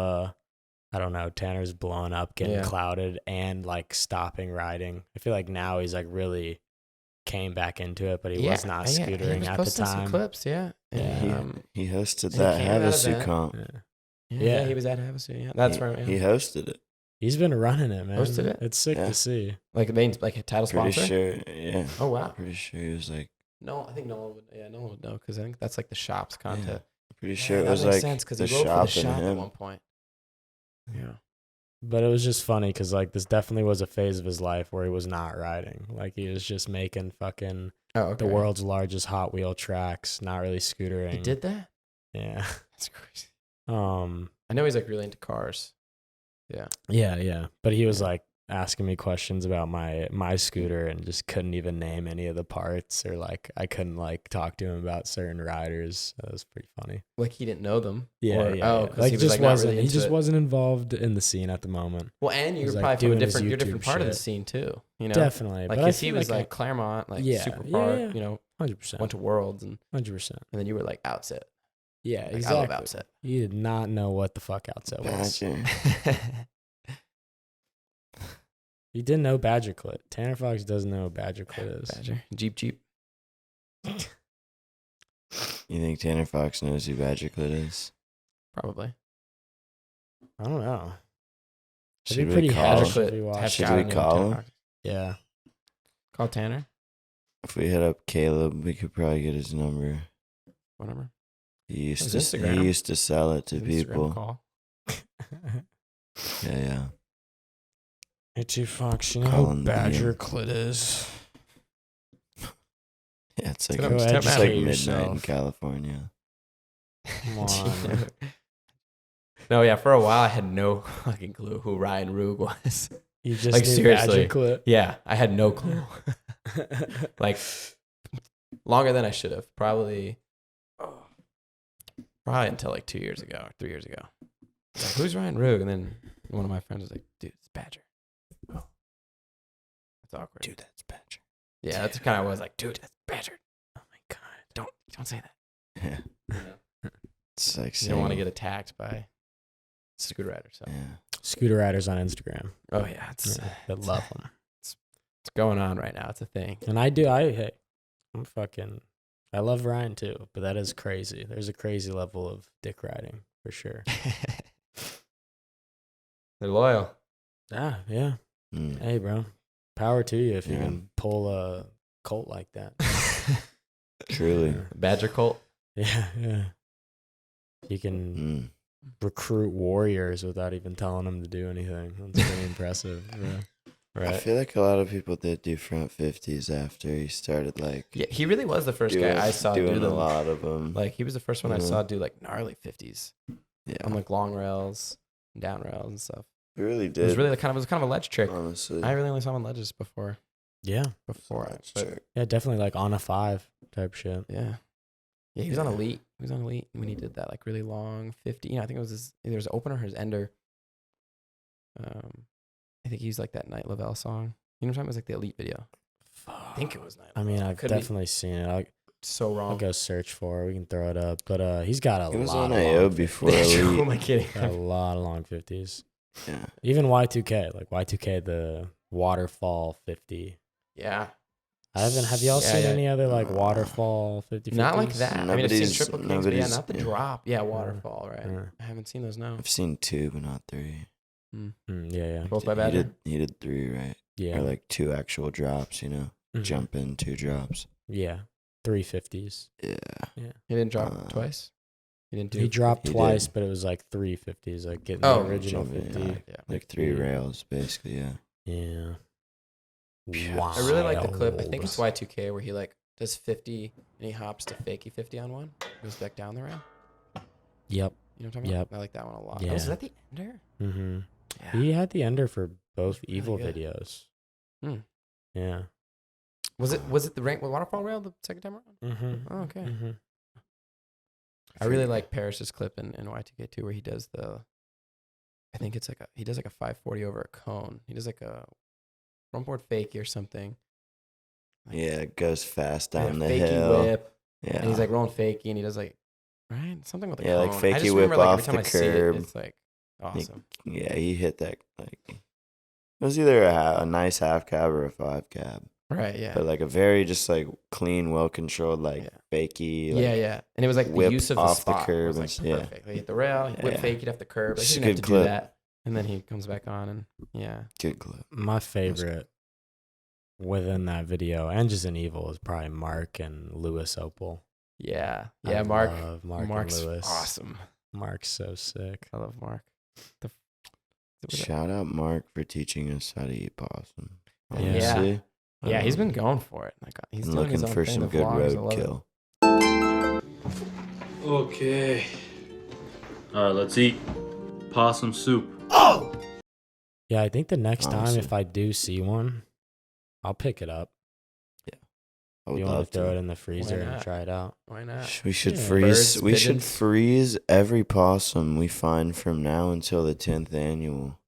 I don't know, Tanner's blowing up, getting Yeah. clouded, and like stopping riding. I feel like now he's like really came back into it, but he was not He scootering was at the posting some time. clips, yeah. Yeah. And, He hosted he that came out of Havasu that. comp. Yeah. yeah, he was at Havasu, yeah. That's he, right. Yeah. He hosted it. He's been running it, man. Hosted it? It's sick Yeah. to see. Like a main, like a title Pretty sponsor? sure. Yeah. Oh, wow. Pretty sure he was like. No, I think no one would know because I think that's like the shop's content. Pretty sure Yeah, it that was makes like sense because the he wrote for the shop shop and at him. one point. Yeah. But it was just funny because like this definitely was a phase of his life where he was not riding. Like he was just making fucking Oh, okay. the world's largest Hot Wheel tracks, not really scootering. He did that? Yeah. That's crazy. Um. I know he's like really into cars. Yeah. Yeah. But he was Yeah. like asking me questions about my scooter and just couldn't even name any of the parts, or like I couldn't like talk to him about certain riders. That was pretty funny. Like he didn't know them. Yeah, Or, yeah. Oh, yeah. because Like he was just like not wasn't. really He into just it. wasn't involved in the scene at the moment. Well, and you was, were like, probably from doing his you're a different YouTube part of the shit. scene too. You know, Definitely. like but I because he feel was like like Claremont, like Yeah, super yeah, far. yeah. You know, 100%. went to Worlds, and 100%. then you were like Outset. Yeah, Like, exactly. I love Outset. You did not know what the fuck Outset was. Badger. You didn't know Badger Clit. Tanner Fox doesn't know what Badger Clit is. Badger, Jeep. You think Tanner Fox knows who Badger Clit is? Probably. I don't know. It'd Should be we pretty call harsh him? if we watched Should it. we call him? Yeah. Call Tanner. If we hit up Caleb, we could probably get his number. Whatever. He used His to Instagram. he used to sell it to Instagram people. Call. Yeah. Hey, T Fox, you know Call who him Badger Ian. Clit is? Yeah, it's like, Go Go it's like educate midnight in yourself. California. Come on. No, yeah. For a while, I had no fucking clue who Ryan Roog was. You just Like, knew seriously. Badger Clit. Yeah, I had no clue. Like longer than I should have. Probably until like 2 years ago or 3 years ago. Like, who's Ryan Roog? And then one of my friends was like, dude, it's Badger. Oh. That's awkward. Dude, that's Badger. Yeah, that's kind of what I was like, dude, that's Badger. Oh my God. Don't say that. Yeah. You know? It's like You don't want to saying- get attacked by scooter riders. So. Yeah. Scooter riders on Instagram. Oh yeah, it's I love them. it's going on right now. It's a thing. And I love Ryan too, but that is crazy. There's a crazy level of dick riding for sure. They're loyal. Yeah. Mm. Hey, bro. Power to you if you Yeah. can pull a cult like that. Truly. Badger cult. Yeah. You can Mm. recruit warriors without even telling them to do anything. That's pretty impressive, bro. I Right. feel like a lot of people did do front 50s after he started like Yeah, he really was the first doing, guy I saw do doing a them. lot of them. Like he was the first one I Mhm. saw do like gnarly 50s Yeah, on like long rails, and down rails and stuff. he really It was did. really kind of a ledge trick. honestly. I really only saw him on ledges before. Yeah. That's But true. Yeah, definitely like on a 5 type shit. yeah, he was on Yeah. elite. He was on elite when he did that like really long 50. You know, I think it was either his opener or his ender. I think he used like that Night Lavelle song. You know what I'm talking about? It was like the elite video. I think it was Night. I mean, Lavelle. I've Could be definitely seen it. so I'll wrong. go search for it. We can throw it up. But he's got a He was lot on of AO long before Who am Elite. I kidding? got a lot of long 50s. Yeah. Even Y2K, like Y2K, the waterfall 50. Yeah, Have y'all Yeah, seen yeah. any other like waterfall 50? not like that. I mean, I've seen Nobody's- Triple Kings, but yeah, nobody's- not the yeah. drop. Yeah, waterfall, right? Yeah. I haven't seen those now. I've seen 2, but not 3. Yeah. Both by He Badger. did 3, right? Yeah. Or like 2 actual drops, you know? Mhm. Jump in 2 drops. Yeah. 350s. Yeah. He didn't drop Uh, twice. He didn't do. He dropped He twice, did. but it was like 350s, like getting Oh, the original jumping, 50. yeah. Yeah. Like 3 Yeah. rails, basically, yeah. Yeah. Yeah. Wow. I really like the clip. I think it's Y2K where he like does 50 and he hops to fakie 50 on one. Goes back down the rail. Yep. You know what I'm talking Yep. about? I like that one a lot. Yeah. Oh, is that the ender? Mm-hmm. Yeah. He had the ender for both really Evil good. videos. Hmm. Yeah. Was it the rank with waterfall rail the second time around? Mm-hmm. Oh, okay. Mm-hmm. I really like Parrish's clip in Y2K too, where he does I think it's he does like a 540 over a cone. He does like a front board fakie or something. Like, Yeah, it goes fast yeah, down the fakie hill. whip. Yeah. And he's like rolling fakie and he does like, right? Something with a Yeah, cone. like I fakie just whip remember, like, off every time the I see curb. it's like awesome. Yeah, he hit that like it was either a nice half cab or a 5 cab, Right, yeah. but like a very just like clean, well controlled like Yeah. fakie. Like, yeah. And it was like the whip use of the off the spot curb was like and- yeah. perfect. Like, he hit the rail, he whip Yeah. fake it off the curb. Like, It's he a didn't have to good do clip. that. And then he comes back on and yeah. Good clip. My favorite within that video and just in Evil is probably Mark and Lewis Opal. Yeah. I Yeah, Mark. love Mark Mark's and Lewis. awesome. Mark's so sick. I love Mark. Shout out Mark for teaching us how to eat possum. Yeah. Honestly, Yeah, he's been going for it. Like he's I'm doing his looking own for thing. some The good vlogs, I love it. roadkill. Okay. All right, let's eat possum soup. Yeah, I think the next time Honestly. if I do see one, I'll pick it up. I would You want love to throw it to. in the freezer and not? try it out? Why not? We should Yeah. freeze. Birds, We should pigeons. freeze every possum we find from now until the 10th annual,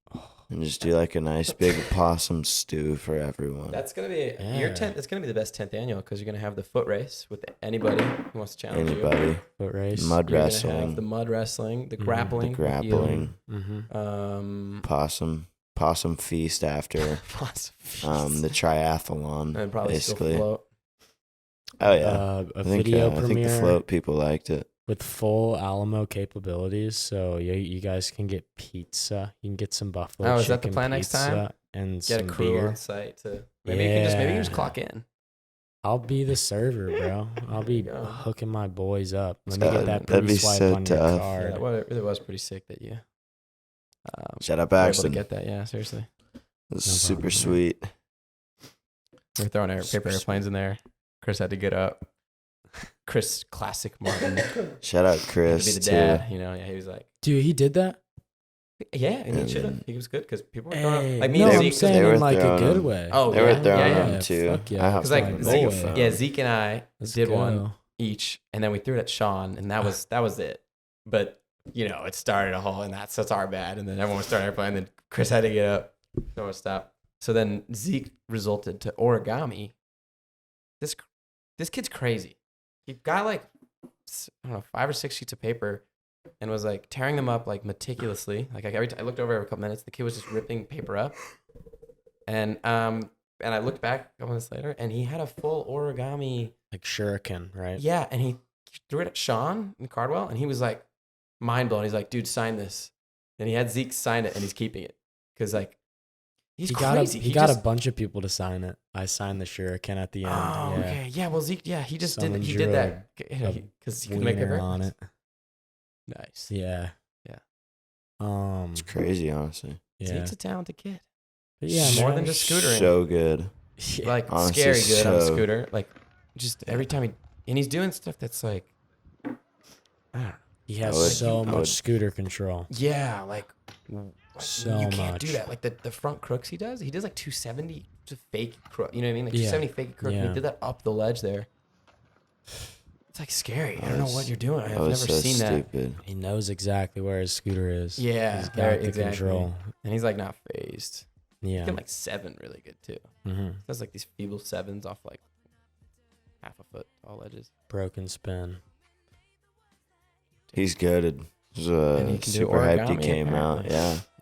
and just do like a nice big possum stew for everyone. That's gonna be Yeah. your 10th. It's gonna be the best 10th annual because you're gonna have the foot race with anybody who wants to challenge you. Anybody, Foot race. mud You're gonna have wrestling, the mud wrestling, the Mhm. The grappling, with you. grappling, Mm-hmm. possum feast after the triathlon, and probably basically. still float. Oh yeah, A I think video I think the premiere float people liked it. with full Alamo capabilities. So you guys can get pizza. You can get some buffalo Oh, chicken is that the plan next pizza time? and Get a some crew beer. on site to maybe you can just Yeah. clock in. I'll be the server, bro. I'll be There you go. hooking my boys up. Let me get that That'd be pre-swipe so on your tough. card. Yeah, it really was pretty sick that you Shout out were able to Paxton. get that. Yeah, seriously. It was No super problem. sweet. We were throwing Super paper airplanes in there. Chris had to get up. Chris, classic Martin. Shout out Had to be Chris the too. dad. You know, yeah, he was like, Dude, he did that? yeah, and he And should have. then- He was good because people were throwing Hey, like me no, and I'm Zeke. saying they were in like a throwing good them. way. Oh, They were yeah, throwing yeah, them yeah. too. Fuck yeah. I hopped 'Cause, like, on the Zeke- microphone. Yeah, Zeke and I Let's did go. one each, and then we threw it at Sean, and that was it. But you know, it started a whole, and that's our bad. And then everyone was starting airplane, and then Chris had to get up. No one stopped. So then Zeke resulted to origami. This kid's crazy. He got like I don't know 5 or 6 sheets of paper, and was like tearing them up like meticulously. Like every time I looked over every couple minutes, the kid was just ripping paper up, and I looked back a couple minutes later, and he had a full origami. Like shuriken, right? Yeah, and he threw it at Sean in Cardwell, and he was like mind blown. He's like, "Dude, sign this," and he had Zeke sign it, and he's keeping it because like he's crazy. He got a bunch of people to sign it. I signed the shuriken at the end. Oh, yeah. okay, yeah. Well, Zeke, yeah, he just Someone did. He drew did that a because he could make it Wiener hurt. on it. Nice. Yeah. Yeah. It's crazy, honestly. Yeah. Zeke's a talented kid. But yeah, More man. than just scootering. So good. Yeah. Like Honestly, scary good on a so- scooter. Like just every time he's doing stuff that's like, I don't know. He has I would- so I much would- scooter control. Yeah, like So you can't do much. that. Like the front crooks he does like 270 to fake crook. You know what I mean? Like Yeah. 270 fake crook. And Yeah. he did that up the ledge there. It's like scary. I don't know what you're doing. I've That never was so seen that. stupid. He knows exactly where his scooter is. Yeah, He's got very- the exactly. control. And he's like not phased. Yeah. He can like 7 really good too. hmm Does like these feeble 7s off like half a foot tall ledges. Broken spin. He's good. And he can do Super hyped he origami, came out. apparently.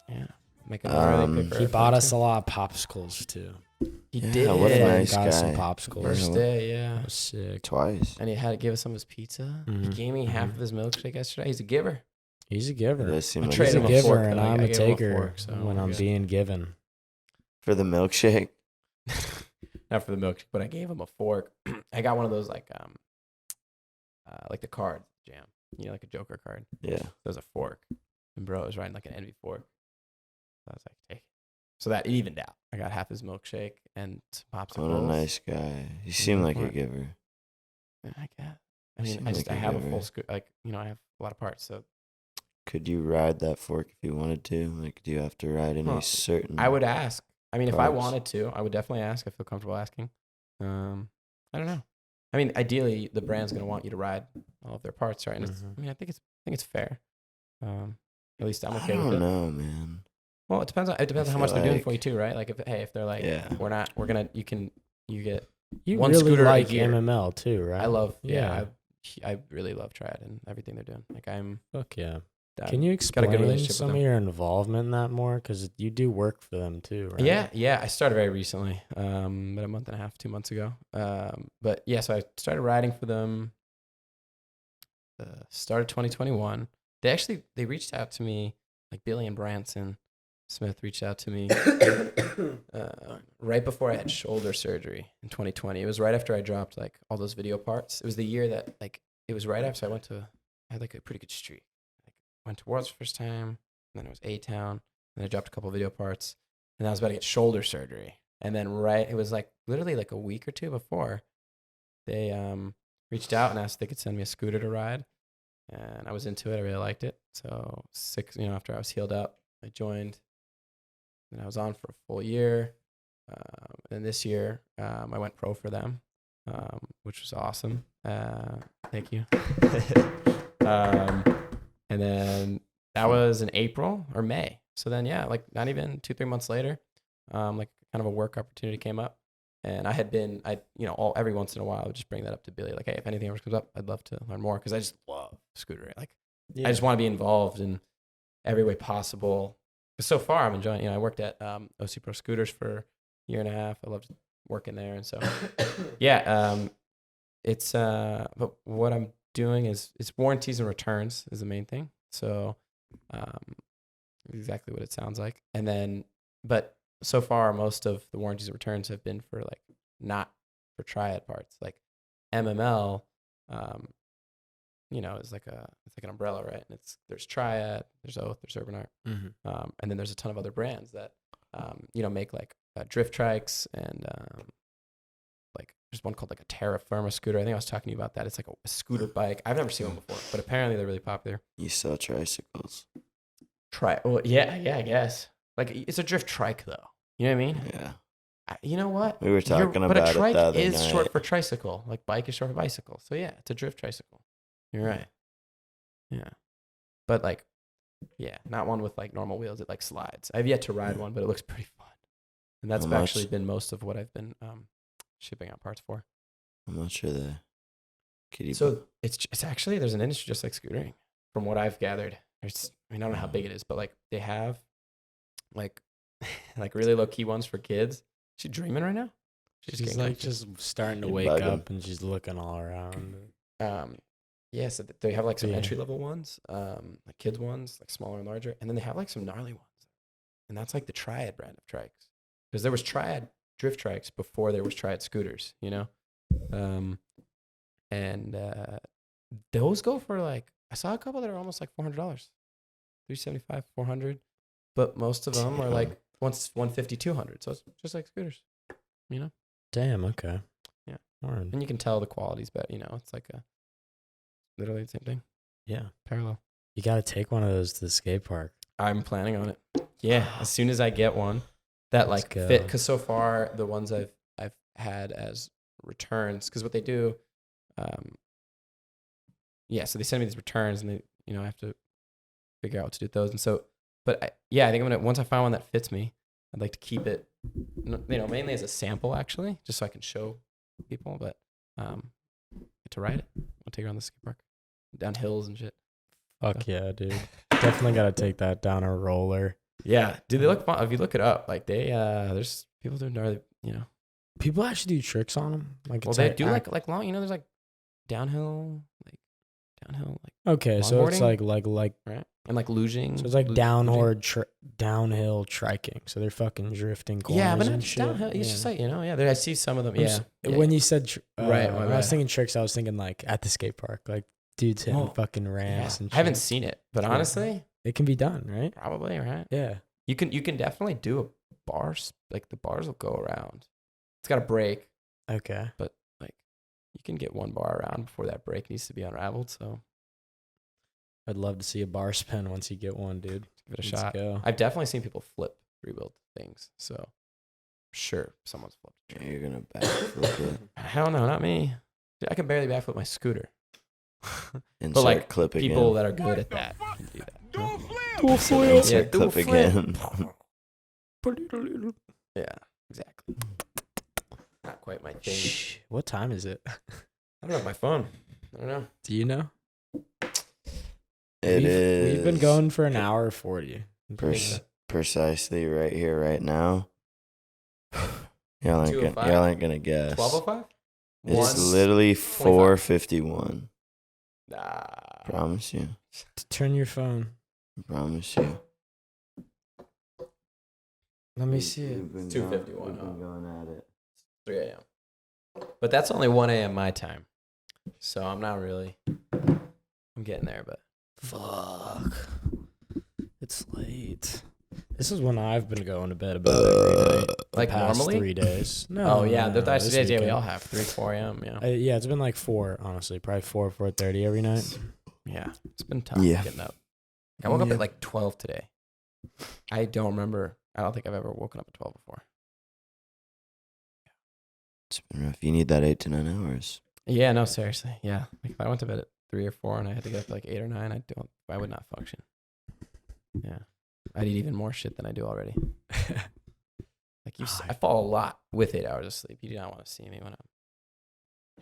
Yeah. Yeah. Make a gnarly Um, paper He airplane, bought us too. a lot of popsicles too. He Yeah, did. what a Yeah, nice got us some guy. popsicles. First Yeah. day, yeah. That was sick. Twice. And he gave us some of his pizza. He Mhm, gave me half mhm. of his milkshake yesterday. He's a giver. He's a It giver. does seem I like traded He's him a a giver, fork, and though. I'm I a gave him a taker fork, so when we're I'm good. being given. for the milkshake. Not for the milkshake, but I gave him a fork. I got one of those like the card jam. You know, like a Joker card. Yeah. There's a fork. And bro was riding like an envy fork. So I was like, take it. So that evened out. I got half his milkshake and some popsicles. What a nice guy. He seemed like a Alright. giver. Yeah, I guess. I You mean, seem I like a have a giver. full scoot. Like, you know, I have a lot of parts. So Could you ride that fork if you wanted to? Like, do you have to ride any Huh. certain? I would ask. I mean, if I Parts. wanted to, I would definitely ask. I feel comfortable asking. I don't know. I mean, ideally, the brand's gonna want you to ride all of their parts, right? And it's, Mhm. I mean, I think it's fair. At least I'm I okay with don't it. know, man. Well, it depends on how much feel they're doing like- for you too, right? Like if they're like, Yeah. you get. You One really scooter a like year. MML too, right? I love, Yeah. I really love Triad and everything they're doing. Like Fuck yeah. I'm Can you got a explain good relationship with some of them. your involvement in that more? Because you do work for them too, right? Yeah. I started very recently, about a month and a half, 2 months ago. But yeah, so I started riding for them. Start of 2021. They reached out to me, like Billy and Branson Smith reached out to me right before I had shoulder surgery in 2020. It was right after I dropped like all those video parts. It was the year that like it was right after I had like a pretty good streak. Like went to Worlds first time, and then it was A-Town, and then I dropped a couple video parts, and I was about to get shoulder surgery. And then it was like literally like a week or two before they reached out and asked if they could send me a scooter to ride. And I was into it. I really liked it. So after I was healed up, I joined and I was on for a full year. And this year, I went pro for them, which was awesome. Thank you. And then that was in April or May. So then, yeah, like not even 2-3 months later, like kind of a work opportunity came up. And every once in a while, I would just bring that up to Billy. Like, hey, if anything ever comes up, I'd love to learn more because I just love scootering. Like, I just want to be involved in every way possible. Because so far, I'm enjoying. I worked at OC Pro Scooters for a year and a half. I loved working there, and so it's. But what I'm doing is it's warranties and returns is the main thing. So, exactly what it sounds like. And then, but so far, most of the warranties and returns have been for like not for Triad parts, like MML. Is like an umbrella, right? And there's Triad, there's Oath, there's Urban Art, and then there's a ton of other brands that make like drift trikes and like there's one called like a Terra Firma scooter. I think I was talking to you about that. It's like a scooter bike. I've never seen one before, but apparently they're really popular. You sell tricycles? Well, yeah, I guess. Like it's a drift trike though. You know what I mean? Yeah. You know what? We were talking about but a it trike the other is night. short for tricycle. Like bike is short for bicycle. So yeah, it's a drift tricycle. You're right. Yeah. But like, yeah, not one with like normal wheels. It like slides. I've yet to ride one, but it looks pretty fun. And that's actually been most of what I've been shipping out parts for. How much are they? So it's actually, there's an industry just like scootering from what I've gathered. I don't know how big it is, but like they have like really low key ones for kids. Is she dreaming right now? She's like just starting to wake up and she's looking all around. Yeah, so they have like some entry level ones, like kids ones, like smaller and larger, and then they have like some gnarly ones, and that's like the Triad brand of trikes, because there was Triad drift trikes before there was Triad scooters, and those go for like I saw a couple that are almost like $400, $375, $400, but most of them are like $150, $200, so it's just like scooters, Damn. Okay. Yeah. Darn. And you can tell the quality's better, it's like literally the same thing. Yeah. Parallel. You got to take one of those to the skate park. I'm planning on it. Yeah, as soon as I get one that Let's like go. fit, because so far the ones I've had as returns, because what they do, so they send me these returns, and they, I have to figure out what to do with those, and so, but I think once I find one that fits me, I'd like to keep it, mainly as a sample actually, just so I can show people, but get to ride it. I'll take her on the skate park, down hills and shit. Fuck yeah, dude. Definitely got to take that down a roller. Yeah, dude, they look fun. If you look it up, like there's people doing gnarly, People actually do tricks on them. Like, well, they do like long, there's like downhill. Okay, so it's like right, and like luging. So it's like downhill triking. So they're fucking drifting corners. Yeah, but not and just shit. downhill. It's just like I see some of them. Yeah. When you said right, when I was thinking tricks, I was thinking like at the skate park, like dudes hitting fucking ramps and shit. I haven't seen it, but honestly, it can be done, right? Probably, right? Yeah. You can definitely do a bar. Like the bars will go around. It's got a break. Okay. But like you can get one bar around before that break needs to be unraveled. So I'd love to see a bar spin once you get one, dude. Give it a shot. Go. I've definitely seen people flip rebuild things. So sure, someone's flipped. Yeah, you're gonna backflip it. Hell no, not me. Dude, I can barely backflip my scooter. And but like clip people again. that are good at that can do that. Dual flip. Yeah, Clip flip. again. Yeah, exactly. Not quite my thing. Shh. What time is it? I don't have my phone. I don't know. Do you know? We've been going for an hour 40. Precisely right here, right now. Y'all ain't gonna guess. 12:05. It's literally 4:51. Nah. Promise you. Turn your phone. Promise you. Let me see it. We've been 2:51. We've been going at it. 3 a.m. But that's only 1 a.m. my time. So I'm not really. I'm getting there, but. Fuck. It's late. This is when I've been going to bed about every night. Like past normally? 3 days. No. Oh yeah, the this days we weekend. all have 3, 4 a.m. Yeah. Yeah, it's been like 4, honestly. Probably 4:30 every night. Yeah, it's been tough Yeah. getting up. I woke up at like 12 today. I don't remember I don't think I've ever woken up at 12 before. It's been rough. You need that 8 to 9 hours. Yeah, no, seriously. Yeah. Like if I went to bed at 3 or 4 and I had to get up at like 8 or 9, I would not function. Yeah. I'd eat even more shit than I do already. Like I fall a lot with 8 hours of sleep. You do not want to see me when I'm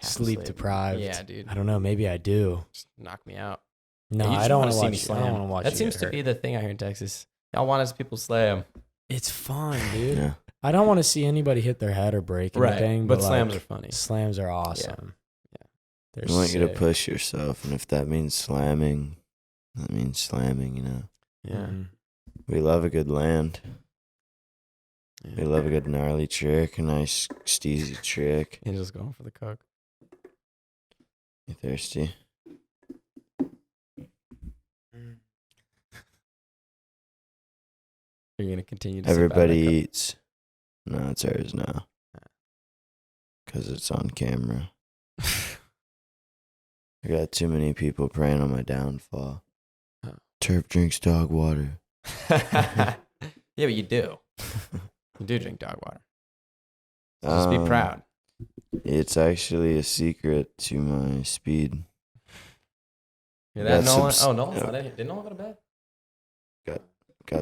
half Sleep asleep. deprived. Yeah, dude. I don't know. Maybe I do. Just knock me out. No, You I just don't wanna want to see watch. me I don't slam. want to watch. That you seems get to hurt. be the thing out here in Texas. Y'all want us people slam. It's fun, dude. Yeah. I don't want to see anybody hit their head or break anything. But like, slams are funny. Slams are awesome. Yeah. They're I want you to sick. push yourself, and if that means slamming, that means slamming, you know. Yeah. Mhm. We love a good land. Yeah. We love a good gnarly trick, a nice steezy trick. Angel's going for the coke. You thirsty? You're going to continue to sit by Everybody that cup? eats. No, it's ours now. Because it's on camera. I got too many people preying on my downfall. Oh. Turp drinks dog water. Yeah, but you do. You do drink dog water. So just be proud. It's actually a secret to my speed. Hear that, got Nolan? some- Nolan's not in here. Did Nolan go to bed? Got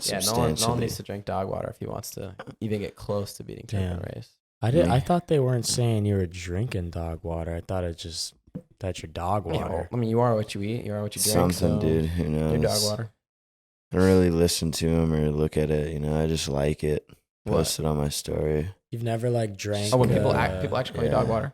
Yeah, substantially. Nolan needs to drink dog water if he wants to even get close to beating Turpin Damn. Race. Me. I thought they weren't saying you were drinking dog water. I thought it's just that's your dog water. I mean, you are what you eat. You are what you drink. Something, so dude. Who knows? Your dog water. I don't really listen to him or look at it. You know, I just like it. What? Post it on my story. You've never like drank. Oh, when people uh, actually call you dog yeah. water.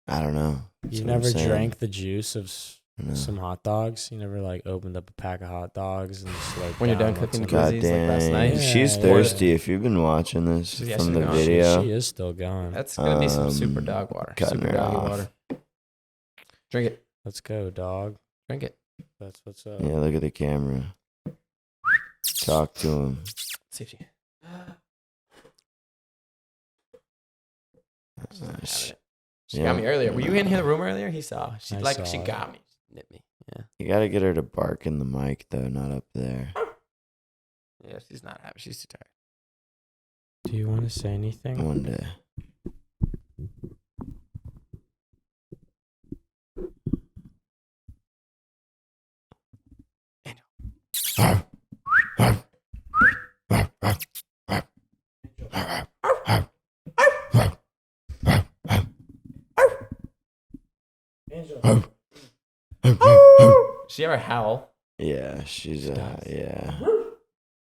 I don't know. That's You've what I'm never saying. drank the juice of No. some hot dogs. You never like opened up a pack of hot dogs and just like When you're done cooking the God glizzies like last dang. night. Yeah, She's yeah. thirsty. If you've been watching this She's- yeah, from she's the gone. video, She is still going. That's gonna be some super Um, dog water. cutting Super her doggy off. water. Drink it. Let's go, dog. Drink it. That's what's up. yeah, look at the camera. Talk to him. See if she. She's not having it. She Yeah. got me earlier. Were you in the room earlier? He saw. She I like saw she it. got me. She nipped me. Yeah. You gotta get her to bark in the mic though, not up there. Yeah. She's not happy. She's too tired. Do you want to say anything? One day. She ever howl? Yeah, she's does. yeah.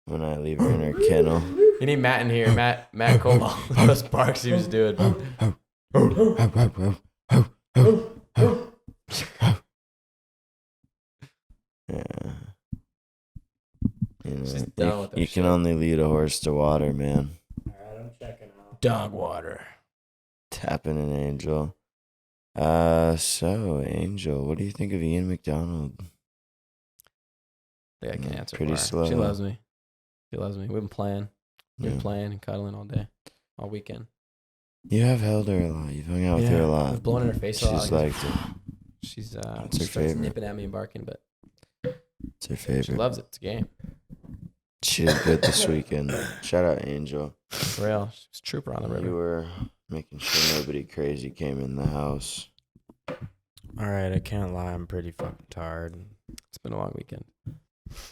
When I leave her in her kennel. You need Matt in here. Matt Cole. Those barks he was doing. Yeah. You know, She's done with that you can shit. only lead a horse to water, man. Alright, I'm checking out. Dog water. Tapping an angel. So Angel, what do you think of Ian McDonald? I think I can answer Pretty for her. slow. She loves me. She loves me. We've been playing. We've Yeah. been playing and cuddling all day, all weekend. You have held her a lot. You've hung out with her a lot. I've blown in her face a lot. She's like, liked it. she's It's her she starts favorite. nipping at me and barking, but It's her she favorite. loves it. It's a game. She did good this weekend. Shout out Angel. For real. She's a trooper on the You river. were making sure nobody crazy came in the house. Alright, I can't lie. I'm pretty fucking tired. It's been a long weekend.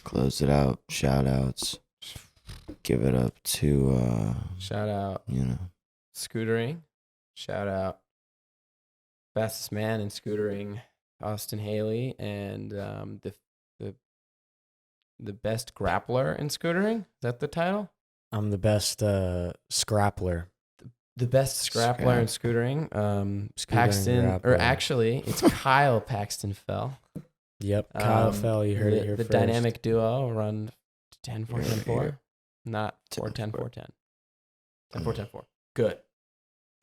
Close it out. Shout outs. Give it up to Shout out you know. scootering. Shout out fastest man in scootering, Austin Haley, and the best grappler in scootering. Is that the title? I'm the best scrappler. The best scrappler in scootering. Scootering Paxton, or grappler. actually, it's Kyle Paxton Fell. Yep, Kyle fell. You heard it here The first. dynamic duo run 10-4, Here, 10-4. here. Not 4, 10-4. 10-4, 10. 10-4, 10-4. Good.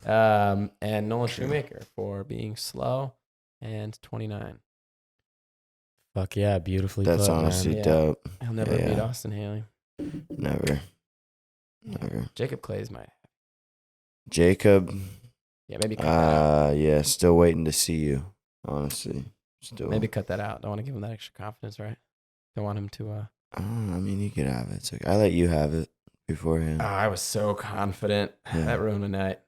And Nolan True. Shoemaker for being slow and 29. Fuck yeah, beautifully That's put, honestly man. Yeah. dope. He'll never Yeah. beat Austin Haley. Never. Never. Jacob Clay's my. Jacob. Yeah, maybe cut that out. Yeah, still waiting to see you. Honestly. Still. Maybe cut that out. Don't want to give him that extra confidence, right? Don't want him to. I mean, you could have it. It's okay. I let you have it beforehand? I was so confident. Yeah. That ruined the night.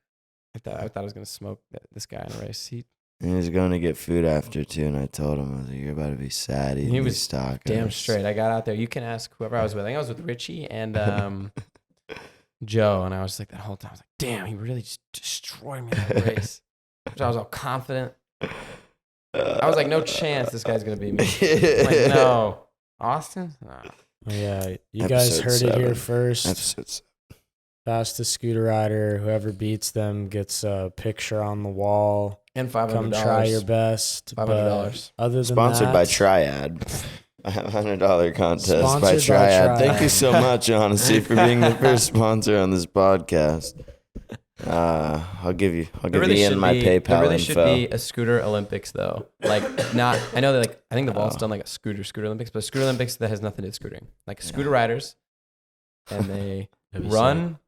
I thought I was gonna smoke this guy in a race. He And he was going to get food after too, and I told him, I was like, "You're about to be sad." He was tacos. damn straight. I got out there. You can ask whoever I was with. I think I was with Richie and Joe, and I was like that whole time. I was like, damn, he really just destroyed me in that race. So I was all confident. I was like, no chance this guy's gonna beat me. I'm like, no, Austin. Nah. Yeah, you guys Episode heard it here 7. first. Episodes. Fastest scooter rider. Whoever beats them gets a picture on the wall. And $500. Come try your best. $500. But other than Sponsored that, by Triad. A $100 contest by Sponsored by Triad. Thank you Triad. so much, honestly, for being the first sponsor on this podcast. I'll give you Ian my PayPal There really info. should be a scooter Olympics though. Like not, I know that like I think the vault's done like a scooter Olympics, but a scooter Olympics that has nothing to do with scootering. Like scooter riders, and they That'd be run,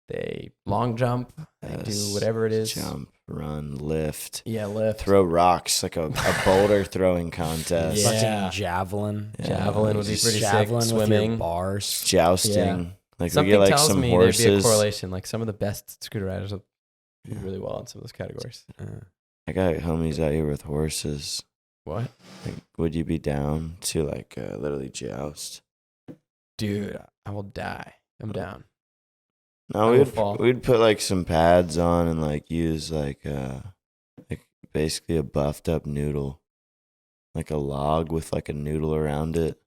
they long jump, they do Yes. whatever it is. Jump, run, lift, Yeah, lift. throw rocks, like a boulder throwing contest. Yeah. fucking javelin. Yeah, Javelin would be just pretty sick. Javelin with your Swimming. bars. Jousting. Yeah. Like Something we get like tells some me horses. there'd be a correlation. Like some of the best scooter riders will do Yeah. really well in some of those categories. I got homies out here with horses. What? Like, would you be down to like literally joust? Dude, I will die. I'm down. I No, will fall. we'd put like some pads on and like use like basically a buffed up noodle, like a log with like a noodle around it.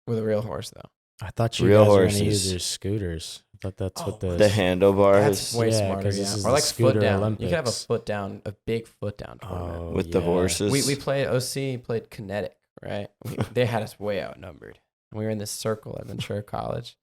With a real horse though. I thought you Real guys were going to horses. use your scooters. I thought that's what the The handlebars That's way Yeah, smarter. 'cause Yeah. this is Or the like foot Scooter down. You could have a Olympics. foot down, a big foot down tournament. Oh, with the yeah. horses. We played OC, played Kinetic, right? They had us way outnumbered. And we were in this circle at Ventura College.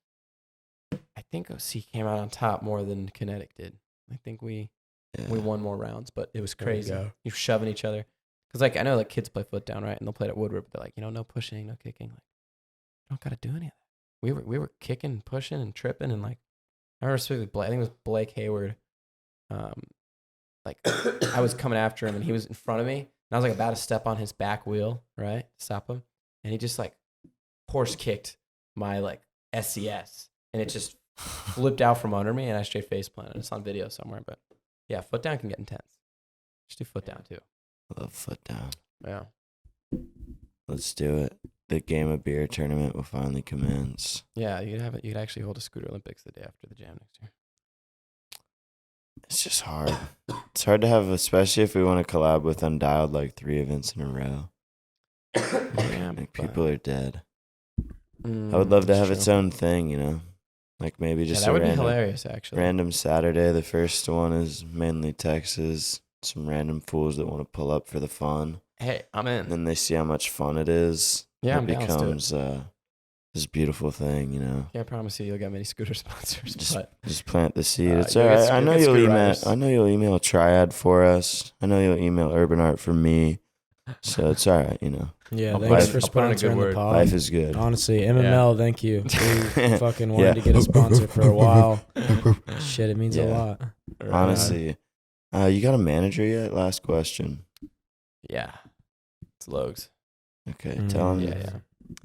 I think OC came out on top more than Kinetic did. I think we Yeah. won more rounds, but it was There you crazy. go. You're shoving each other. Because like I know like kids play foot down, right? And they'll play it at Woodward, but they're like, no pushing, no kicking. Like, you don't gotta do any of that. We were kicking, pushing, and tripping, and like I remember specifically Blake, I think it was Blake Hayward. Like I was coming after him and he was in front of me. And I was like about to step on his back wheel, right? Stop him. And he just like horse kicked my like SCS. And it just flipped out from under me and I straight face planted. It's on video somewhere. But yeah, foot down can get intense. Just do foot down too. Love foot down. Yeah. Let's do it. The Game of Beer tournament will finally commence. Yeah, you could have it. You could actually hold a scooter Olympics the day after the jam next year. It's just hard. It's hard to have, especially if we want to collab with Undialed, like 3 events in a row. Yeah, Like people are dead. I Mm, would love to that's have true. its own thing, you know? Like maybe Yeah, just that a would be random, hilarious, actually. random Saturday. The first one is mainly Texas. Some random fools that want to pull up for the fun. Hey, I'm in. And then they see how much fun it is. Yeah, it I'm down. Let's do it. becomes this beautiful thing, you know? Can't promise you you'll get many scooter sponsors, Just, but just plant the seed. It's you'll all get right. sc- I you'll know get you'll scooter email. riders. I know you'll email Triad for us. I know you'll email Urban Art for me. So it's all right, you know. Yeah, I'll thanks put- for I'll put in a good sponsoring the word. pod. Life is good. Honestly, MML, thank you. We fucking wanted Yeah. to get a sponsor for a while. Shit, it means a Yeah. lot. Honestly, you got a manager yet? Last question. yeah, it's Logs. Okay, Mm. tell him. Yeah.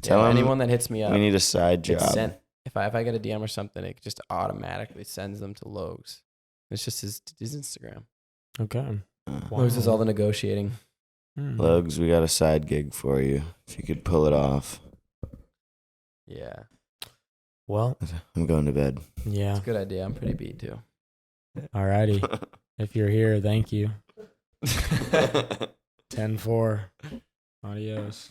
Tell Yeah, him anyone that hits me up, we need a side it's job. sent. If I get a DM or something, it just automatically sends them to Logs. It's just his Instagram. Okay. Wow. Logs does all the negotiating. Hmm. Lugs, we got a side gig for you. If you could pull it off. Yeah, Well, I'm going to bed. yeah. it's a good idea. I'm pretty beat too. Alrighty. If you're here, thank you. 10-4. Adios.